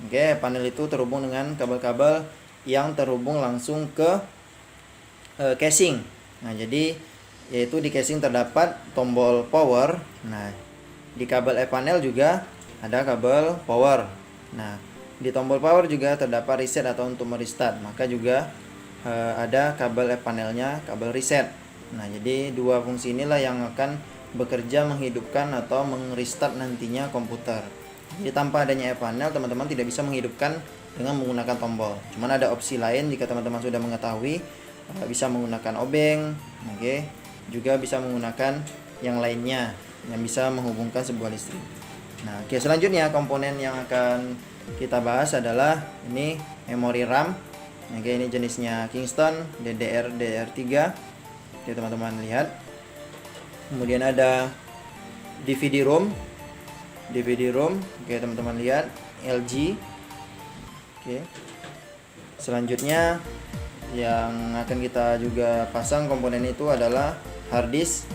Oke, panel itu terhubung dengan kabel-kabel yang terhubung langsung ke casing. Nah, jadi yaitu di casing terdapat tombol power. Nah, di kabel panel juga ada kabel power. Nah, di tombol power juga terdapat reset atau untuk merestart. Maka juga ada kabel panelnya, kabel reset. Nah, jadi dua fungsi inilah yang akan bekerja menghidupkan atau merestart nantinya komputer. Jadi tanpa adanya panel, teman-teman tidak bisa menghidupkan dengan menggunakan tombol. Cuman ada opsi lain jika teman-teman sudah mengetahui, bisa menggunakan obeng, oke. Juga bisa menggunakan yang lainnya yang bisa menghubungkan sebuah listrik. Nah, oke, selanjutnya komponen yang akan kita bahas adalah ini memori RAM. Oke, ini jenisnya Kingston DDR3. Oke, teman-teman lihat. Kemudian ada DVD-ROM. Oke, teman-teman lihat LG. Oke. Selanjutnya yang akan kita juga pasang komponen itu adalah hard disk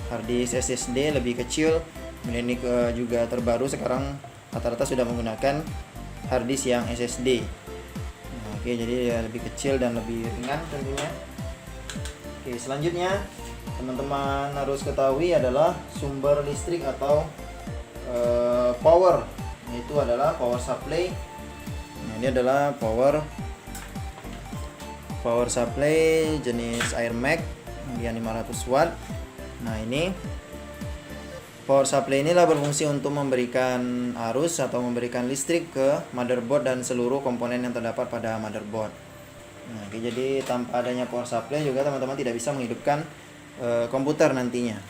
SSD lebih kecil. Kemudian ini juga terbaru sekarang rata-rata sudah menggunakan hard disk yang SSD. Nah, oke, jadi ya lebih kecil dan lebih ringan tentunya. Oke, selanjutnya teman-teman harus ketahui adalah sumber listrik atau power, yaitu adalah power supply. Nah, ini adalah power supply jenis AirMax yang 500 watt. Nah, ini power supply inilah berfungsi untuk memberikan arus atau memberikan listrik ke motherboard dan seluruh komponen yang terdapat pada motherboard. Nah, oke, jadi tanpa adanya power supply juga teman-teman tidak bisa menghidupkan komputer nantinya.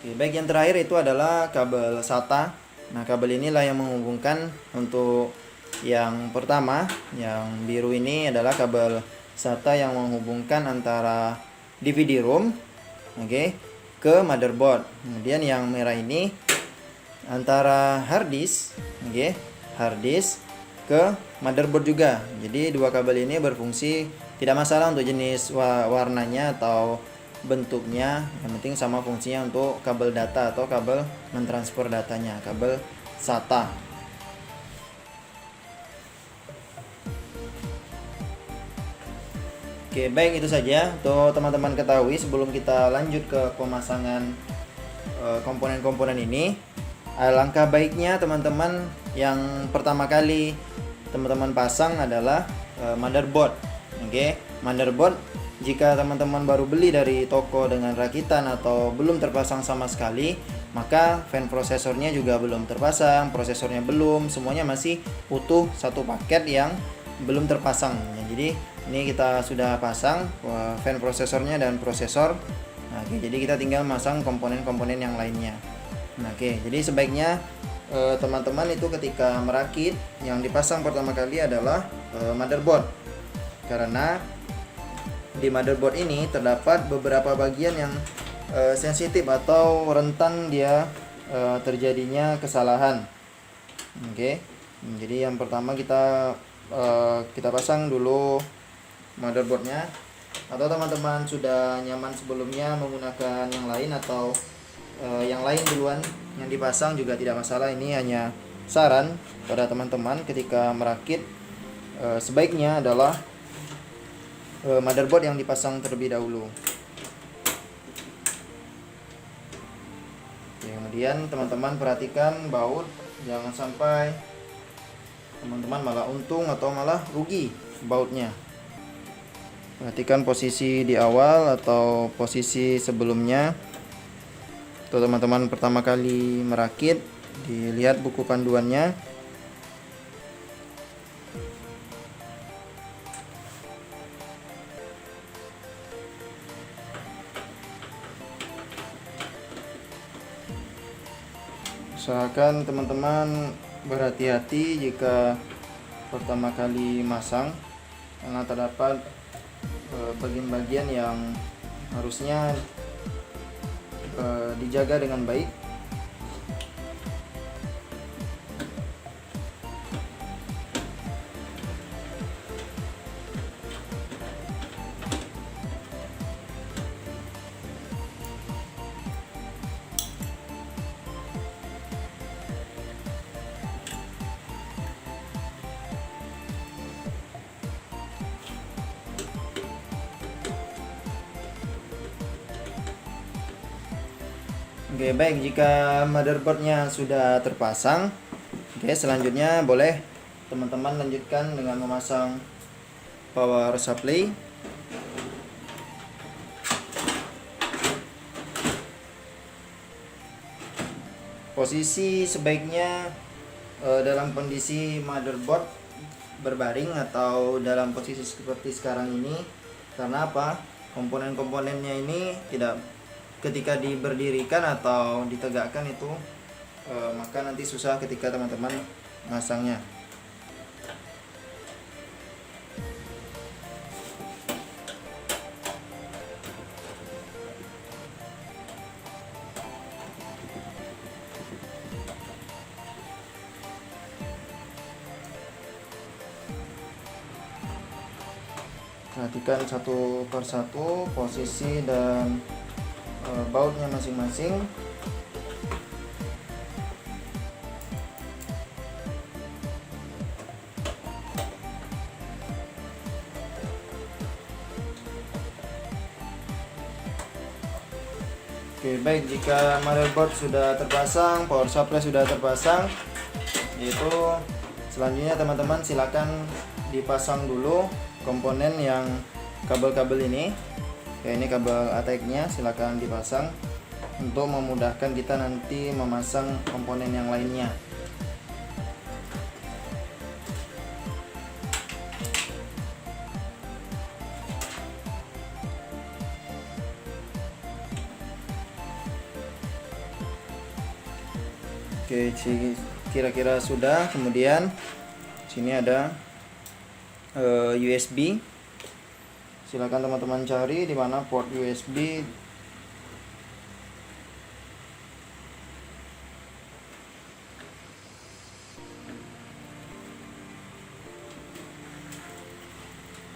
Oke, baik, yang terakhir itu adalah kabel SATA. Nah, kabel inilah yang menghubungkan untuk yang pertama, yang biru ini adalah kabel SATA yang menghubungkan antara DVD-ROM, oke, ke motherboard. Kemudian yang merah ini antara hard disk, oke, hard disk ke motherboard juga. Jadi dua kabel ini berfungsi Tidak masalah untuk jenis warnanya atau bentuknya, yang penting sama fungsinya untuk kabel data atau kabel mentransfer datanya, kabel SATA. Oke, baik, itu saja untuk teman-teman ketahui sebelum kita lanjut ke pemasangan komponen-komponen ini. Alangkah baiknya teman-teman yang pertama kali teman-teman pasang adalah motherboard. Oke, motherboard jika teman-teman baru beli dari toko dengan rakitan atau belum terpasang sama sekali, maka fan prosesornya juga belum terpasang, prosesornya belum, semuanya masih utuh satu paket yang belum terpasang. Jadi ini kita sudah pasang fan prosesornya dan prosesor. Nah, oke, jadi kita tinggal masang komponen-komponen yang lainnya. Nah, oke, jadi sebaiknya teman-teman itu ketika merakit yang dipasang pertama kali adalah motherboard, karena di motherboard ini terdapat beberapa bagian yang sensitif atau rentan dia terjadinya kesalahan. Oke, jadi yang pertama kita pasang dulu motherboardnya, atau teman-teman sudah nyaman sebelumnya menggunakan yang lain atau yang lain duluan yang dipasang juga tidak masalah. Ini hanya saran pada teman-teman ketika merakit, sebaiknya adalah motherboard yang dipasang terlebih dahulu. Kemudian teman-teman perhatikan baut, jangan sampai teman-teman malah untung atau malah rugi bautnya. Perhatikan posisi di awal atau posisi sebelumnya. Atau teman-teman pertama kali merakit, dilihat buku panduannya. Usahakan teman-teman berhati-hati jika pertama kali masang, karena terdapat bagian-bagian yang harusnya dijaga dengan baik. Oke, baik, jika motherboardnya sudah terpasang, oke, selanjutnya boleh teman-teman lanjutkan dengan memasang power supply. Posisi sebaiknya dalam kondisi motherboard berbaring atau dalam posisi seperti sekarang ini. Karena apa? Komponen-komponennya ini tidak, ketika diberdirikan atau ditegakkan itu maka nanti susah ketika teman-teman masangnya. Perhatikan satu persatu posisi dan bautnya masing-masing. Oke, baik, jika motherboard sudah terpasang, power supply sudah terpasang, yaitu selanjutnya teman-teman silakan dipasang dulu komponen yang kabel-kabel ini. Ya, ini kabel ATX-nya silakan dipasang untuk memudahkan kita nanti memasang komponen yang lainnya. Oke, kira-kira sudah. Kemudian sini ada USB. Silakan teman-teman cari di mana port USB.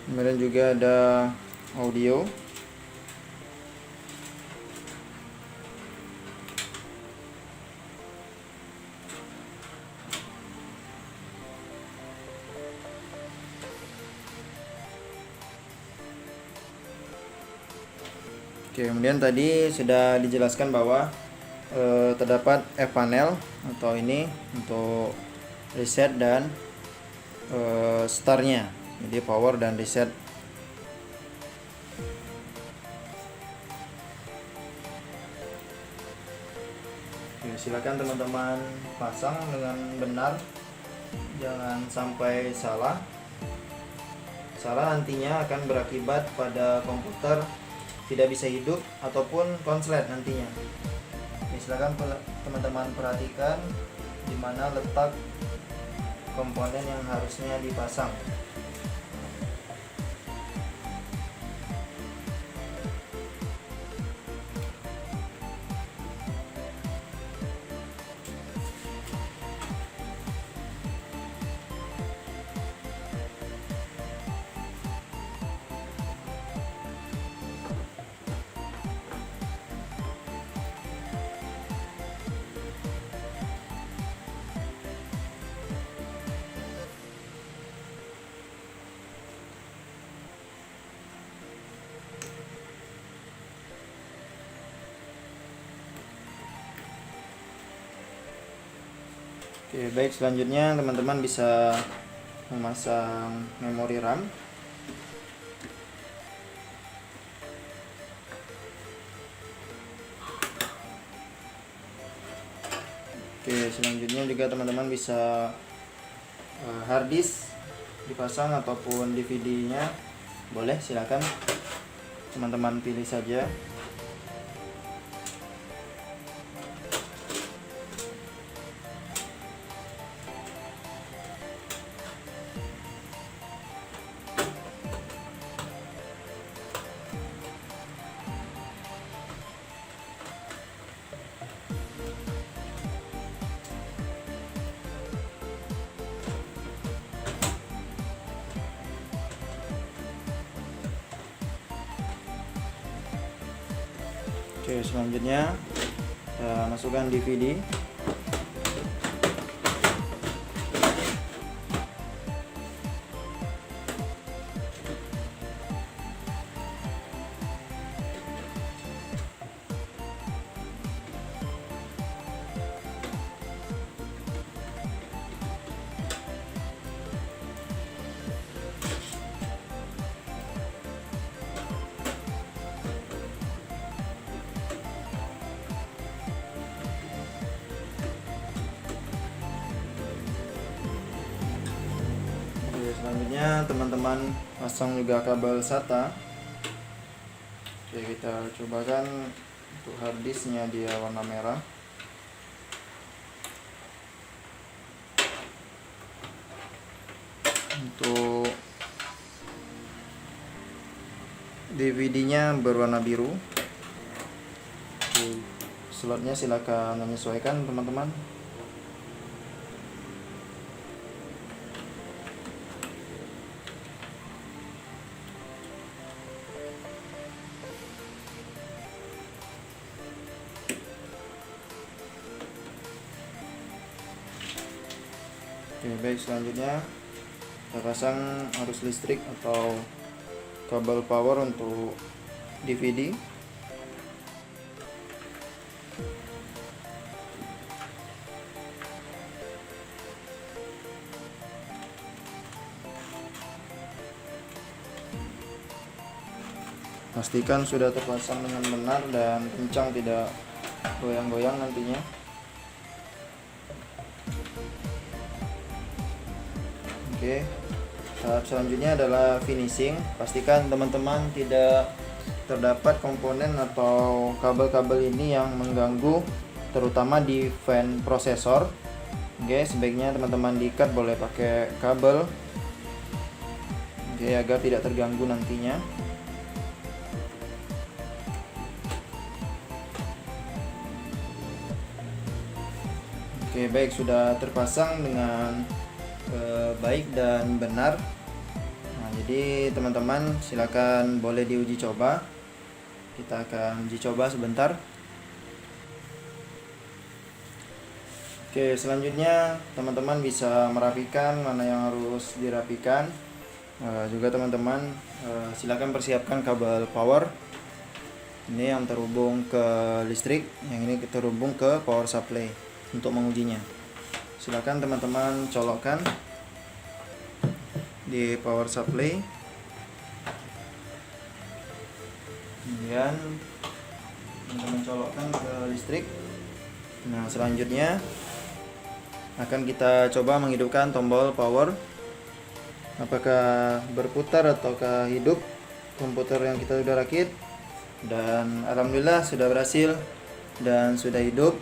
Kemudian juga ada audio. Oke, kemudian tadi sudah dijelaskan bahwa terdapat F-panel atau ini untuk reset dan startnya, jadi power dan reset. Oke, silakan teman-teman pasang dengan benar, jangan sampai salah nantinya akan berakibat pada komputer tidak bisa hidup ataupun konslet nantinya. Oke, silakan teman-teman perhatikan di mana letak komponen yang harusnya dipasang. Oke, baik, selanjutnya teman-teman bisa memasang memori RAM. Oke, selanjutnya juga teman-teman bisa hard disk dipasang ataupun DVD-nya boleh, silakan teman-teman pilih saja. Oke, selanjutnya kita masukkan DVD. Selanjutnya teman-teman pasang juga kabel SATA. Oke, kita cobakan untuk harddisknya dia warna merah. Untuk DVD-nya berwarna biru. Oke, slotnya silakan menyesuaikan teman-teman. Oke, baik, selanjutnya kita pasang arus listrik atau kabel power untuk DVD. Pastikan sudah terpasang dengan benar dan kencang, tidak goyang-goyang nantinya. Oke, tahap selanjutnya adalah finishing. Pastikan teman-teman tidak terdapat komponen atau kabel-kabel ini yang mengganggu, terutama di fan prosesor. Oke, sebaiknya teman-teman diikat, boleh pakai kabel, oke, agar tidak terganggu nantinya. Oke, baik, sudah terpasang dengan baik dan benar. Nah, jadi teman-teman silakan boleh diuji coba. Kita akan uji coba sebentar. Oke, selanjutnya teman-teman bisa merapikan mana yang harus dirapikan. Juga teman-teman silakan persiapkan kabel power. Ini yang terhubung ke listrik, yang ini terhubung ke power supply untuk mengujinya. Silakan teman-teman colokkan di power supply, kemudian teman-teman colokkan ke listrik. Nah, selanjutnya akan kita coba menghidupkan tombol power. Apakah berputar ataukah hidup komputer yang kita sudah rakit. Dan alhamdulillah sudah berhasil dan sudah hidup.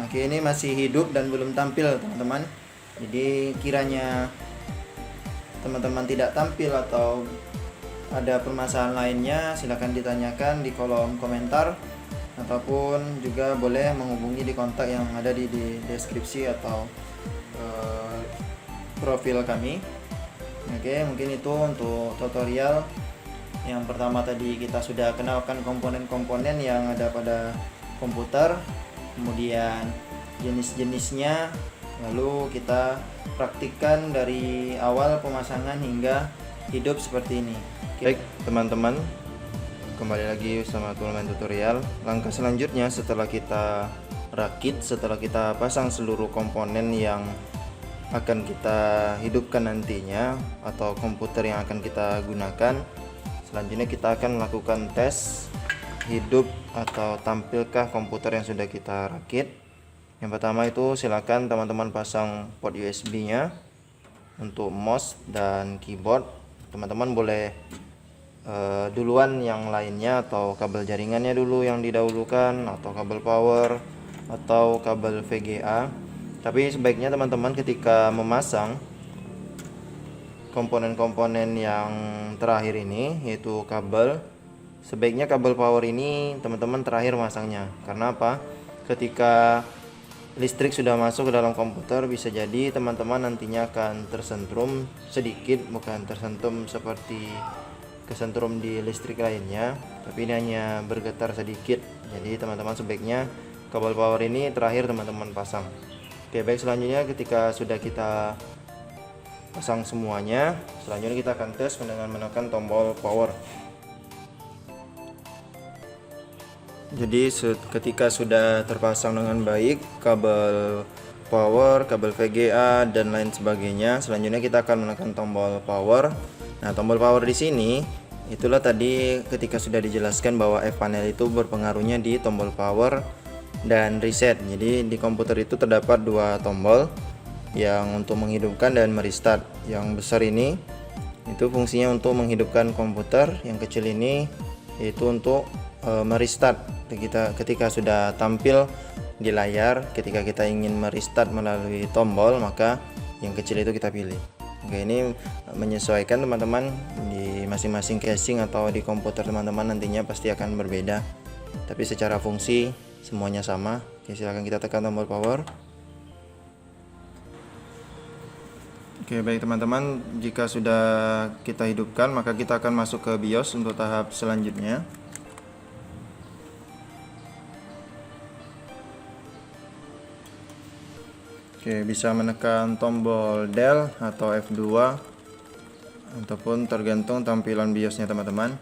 Oke, ini masih hidup dan belum tampil teman-teman. Jadi kiranya teman-teman tidak tampil atau ada permasalahan lainnya, silahkan ditanyakan di kolom komentar, ataupun juga boleh menghubungi di kontak yang ada di deskripsi atau profil kami. Oke, mungkin itu untuk tutorial. Yang pertama tadi kita sudah kenalkan komponen-komponen yang ada pada komputer, kemudian jenis-jenisnya, lalu kita praktikkan dari awal pemasangan hingga hidup seperti ini. Baik teman-teman, kembali lagi sama Tulman Tutorial. Langkah selanjutnya setelah kita rakit, setelah kita pasang seluruh komponen yang akan kita hidupkan nantinya atau komputer yang akan kita gunakan, selanjutnya kita akan melakukan tes hidup atau tampilkah komputer yang sudah kita rakit. Yang pertama itu silakan teman-teman pasang port USB nya. Untuk mouse dan keyboard teman-teman boleh duluan yang lainnya, atau kabel jaringannya dulu yang didahulukan, atau kabel power atau kabel VGA. Tapi sebaiknya teman-teman ketika memasang komponen-komponen yang terakhir ini, yaitu kabel, sebaiknya kabel power ini teman-teman terakhir masangnya. Karena apa? Ketika listrik sudah masuk ke dalam komputer, bisa jadi teman-teman nantinya akan tersentrum sedikit, bukan tersentrum seperti kesentrum di listrik lainnya, tapi ini hanya bergetar sedikit. Jadi teman-teman sebaiknya kabel power ini terakhir teman-teman pasang. Oke, baik, selanjutnya ketika sudah kita pasang semuanya, selanjutnya kita akan tes dengan menekan tombol power. Jadi ketika sudah terpasang dengan baik kabel power, kabel VGA dan lain sebagainya, selanjutnya kita akan menekan tombol power. Nah, tombol power di sini itulah tadi ketika sudah dijelaskan bahwa F-panel itu berpengaruhnya di tombol power dan reset. Jadi di komputer itu terdapat dua tombol yang untuk menghidupkan dan merestart. Yang besar ini itu fungsinya untuk menghidupkan komputer, yang kecil ini yaitu untuk merestart. Ketika sudah tampil di layar, ketika kita ingin merestart melalui tombol, maka yang kecil itu kita pilih. Oke, ini menyesuaikan teman-teman di masing-masing casing atau di komputer teman-teman nantinya pasti akan berbeda, tapi secara fungsi semuanya sama. Oke, silahkan kita tekan tombol power. Oke, baik teman-teman, jika sudah kita hidupkan maka kita akan masuk ke BIOS untuk tahap selanjutnya. Oke, bisa menekan tombol Del atau F2 ataupun tergantung tampilan BIOSnya teman-teman.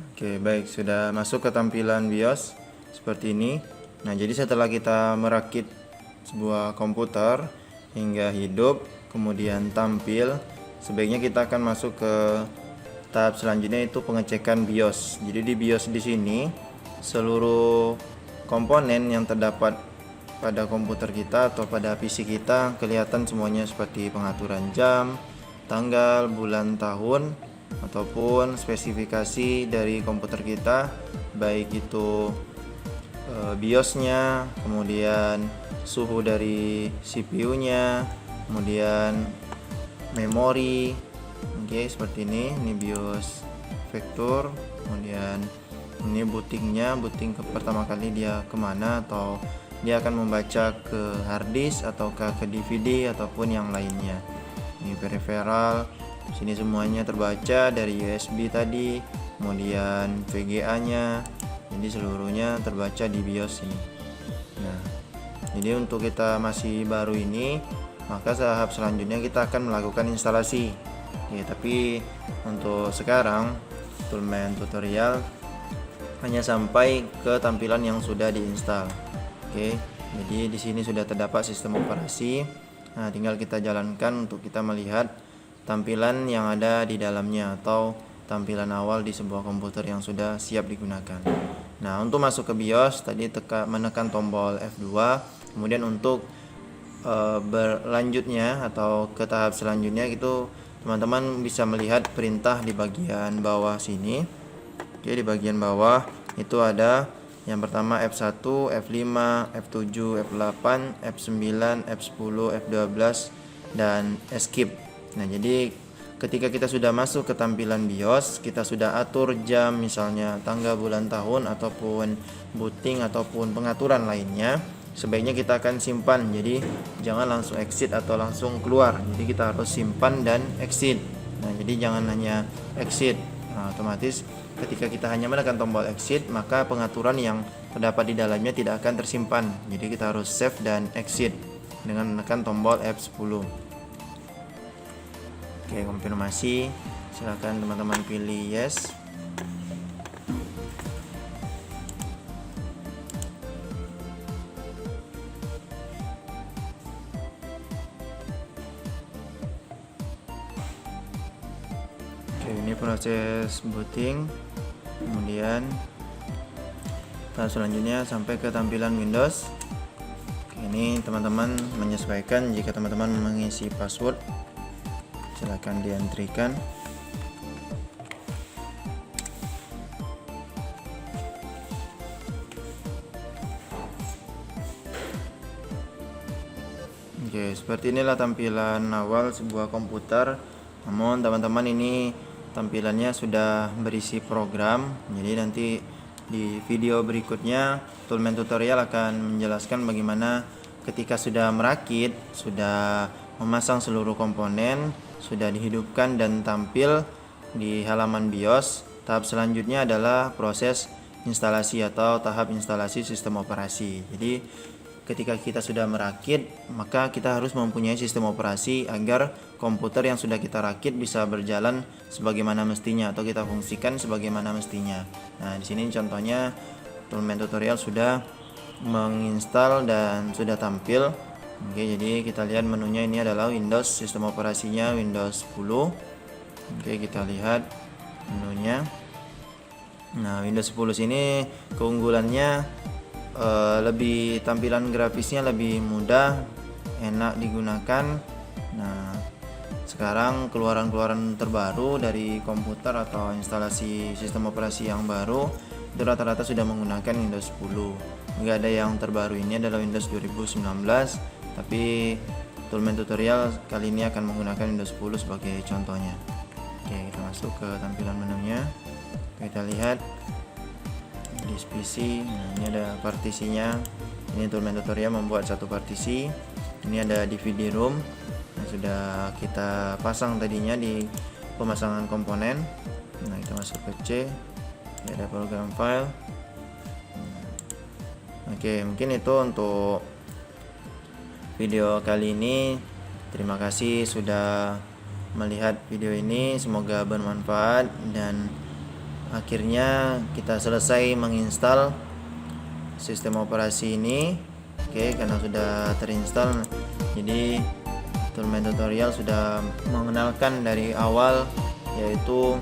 Oke, baik, sudah masuk ke tampilan BIOS seperti ini. Nah, jadi setelah kita merakit sebuah komputer hingga hidup kemudian tampil, sebaiknya kita akan masuk ke tahap selanjutnya, itu pengecekan BIOS. Jadi di BIOS di sini seluruh komponen yang terdapat pada komputer kita atau pada PC kita kelihatan semuanya, seperti pengaturan jam, tanggal, bulan, tahun, ataupun spesifikasi dari komputer kita, baik itu BIOS-nya, kemudian suhu dari CPU-nya, kemudian memori. Oke, seperti ini BIOS vektor, kemudian ini bootingnya, booting ke pertama kali dia kemana, atau dia akan membaca ke harddisk ataukah ke DVD ataupun yang lainnya. Ini peripheral, Sini semuanya terbaca dari USB tadi, kemudian VGA-nya. Jadi seluruhnya terbaca di BIOS ini. Nah, jadi untuk kita masih baru ini, maka tahap selanjutnya kita akan melakukan instalasi. Oke, tapi untuk sekarang Toolman tutorial hanya sampai ke tampilan yang sudah diinstal. Oke, jadi di sini sudah terdapat sistem operasi. Nah, tinggal kita jalankan untuk kita melihat tampilan yang ada di dalamnya atau tampilan awal di sebuah komputer yang sudah siap digunakan. Nah, untuk masuk ke BIOS tadi menekan tombol F2. Kemudian untuk berlanjutnya atau ke tahap selanjutnya itu teman-teman bisa melihat perintah di bagian bawah sini. Oke, di bagian bawah itu ada yang pertama F1, F5, F7, F8, F9, F10, F12 dan Escape. Nah, jadi ketika kita sudah masuk ke tampilan BIOS, kita sudah atur jam, misalnya tanggal, bulan, tahun, ataupun booting ataupun pengaturan lainnya, sebaiknya kita akan simpan. Jadi jangan langsung exit atau langsung keluar. Jadi kita harus simpan dan exit. Nah, jadi jangan hanya exit. Nah, otomatis ketika kita hanya menekan tombol exit, maka pengaturan yang terdapat di dalamnya tidak akan tersimpan. Jadi kita harus save dan exit dengan menekan tombol F10. Oke, konfirmasi. Silakan teman-teman pilih yes. Oke, ini proses booting. Kemudian tahap selanjutnya sampai ke tampilan Windows. Oke, ini teman-teman menyesuaikan. Jika teman-teman mengisi password, silakan dientrikan. Oke, seperti inilah tampilan awal sebuah komputer. Namun teman-teman, ini tampilannya sudah berisi program. Jadi nanti di video berikutnya Toolman tutorial akan menjelaskan bagaimana ketika sudah merakit, sudah memasang seluruh komponen, sudah dihidupkan dan tampil di halaman BIOS. Tahap selanjutnya adalah proses instalasi atau tahap instalasi sistem operasi. Jadi ketika kita sudah merakit, maka kita harus mempunyai sistem operasi agar komputer yang sudah kita rakit bisa berjalan sebagaimana mestinya atau kita fungsikan sebagaimana mestinya. Nah, di sini contohnya Toolman tutorial sudah menginstal dan sudah tampil. Oke, jadi kita lihat menunya ini adalah Windows, sistem operasinya Windows 10. Oke, kita lihat menunya. Nah, Windows 10 sini keunggulannya lebih, tampilan grafisnya lebih mudah, enak digunakan. Nah, sekarang keluaran-keluaran terbaru dari komputer atau instalasi sistem operasi yang baru itu rata-rata sudah menggunakan Windows 10. Enggak ada yang terbaru, ini adalah Windows 2019, tapi Toolman tutorial kali ini akan menggunakan Windows 10 sebagai contohnya. Oke, kita masuk ke tampilan menunya. Kita lihat di PC. Nah, ini ada partisinya. Ini Toolman tutorial membuat satu partisi. Ini ada DVD room yang sudah kita pasang tadinya di pemasangan komponen. Nah, kita masuk ke C. Ini ada program file. Oke, mungkin itu untuk video kali ini. Terima kasih sudah melihat video ini, semoga bermanfaat dan akhirnya kita selesai menginstal sistem operasi ini. Oke, karena sudah terinstall, jadi Toolman tutorial sudah mengenalkan dari awal, yaitu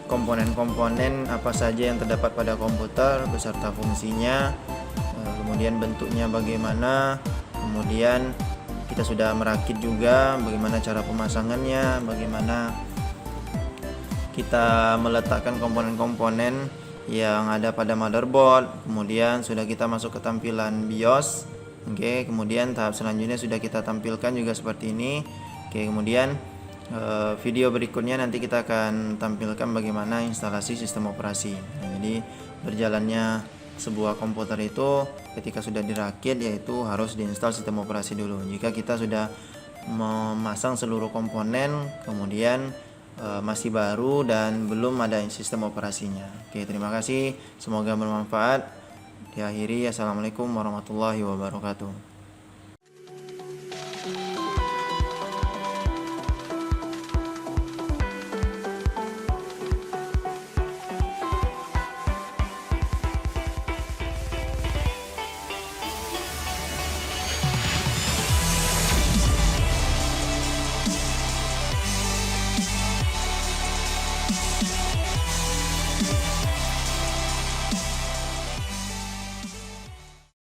komponen-komponen apa saja yang terdapat pada komputer beserta fungsinya, kemudian bentuknya bagaimana, kemudian kita sudah merakit juga bagaimana cara pemasangannya, bagaimana kita meletakkan komponen-komponen yang ada pada motherboard. Kemudian sudah kita masuk ke tampilan BIOS. Oke, kemudian tahap selanjutnya sudah kita tampilkan juga seperti ini. Oke, kemudian video berikutnya nanti kita akan tampilkan bagaimana instalasi sistem operasi. Nah, jadi berjalannya sebuah komputer itu ketika sudah dirakit, yaitu harus diinstal sistem operasi dulu. Jika kita sudah memasang seluruh komponen, kemudian masih baru dan belum ada sistem operasinya. Oke, terima kasih, semoga bermanfaat. Diakhiri, assalamualaikum warahmatullahi wabarakatuh.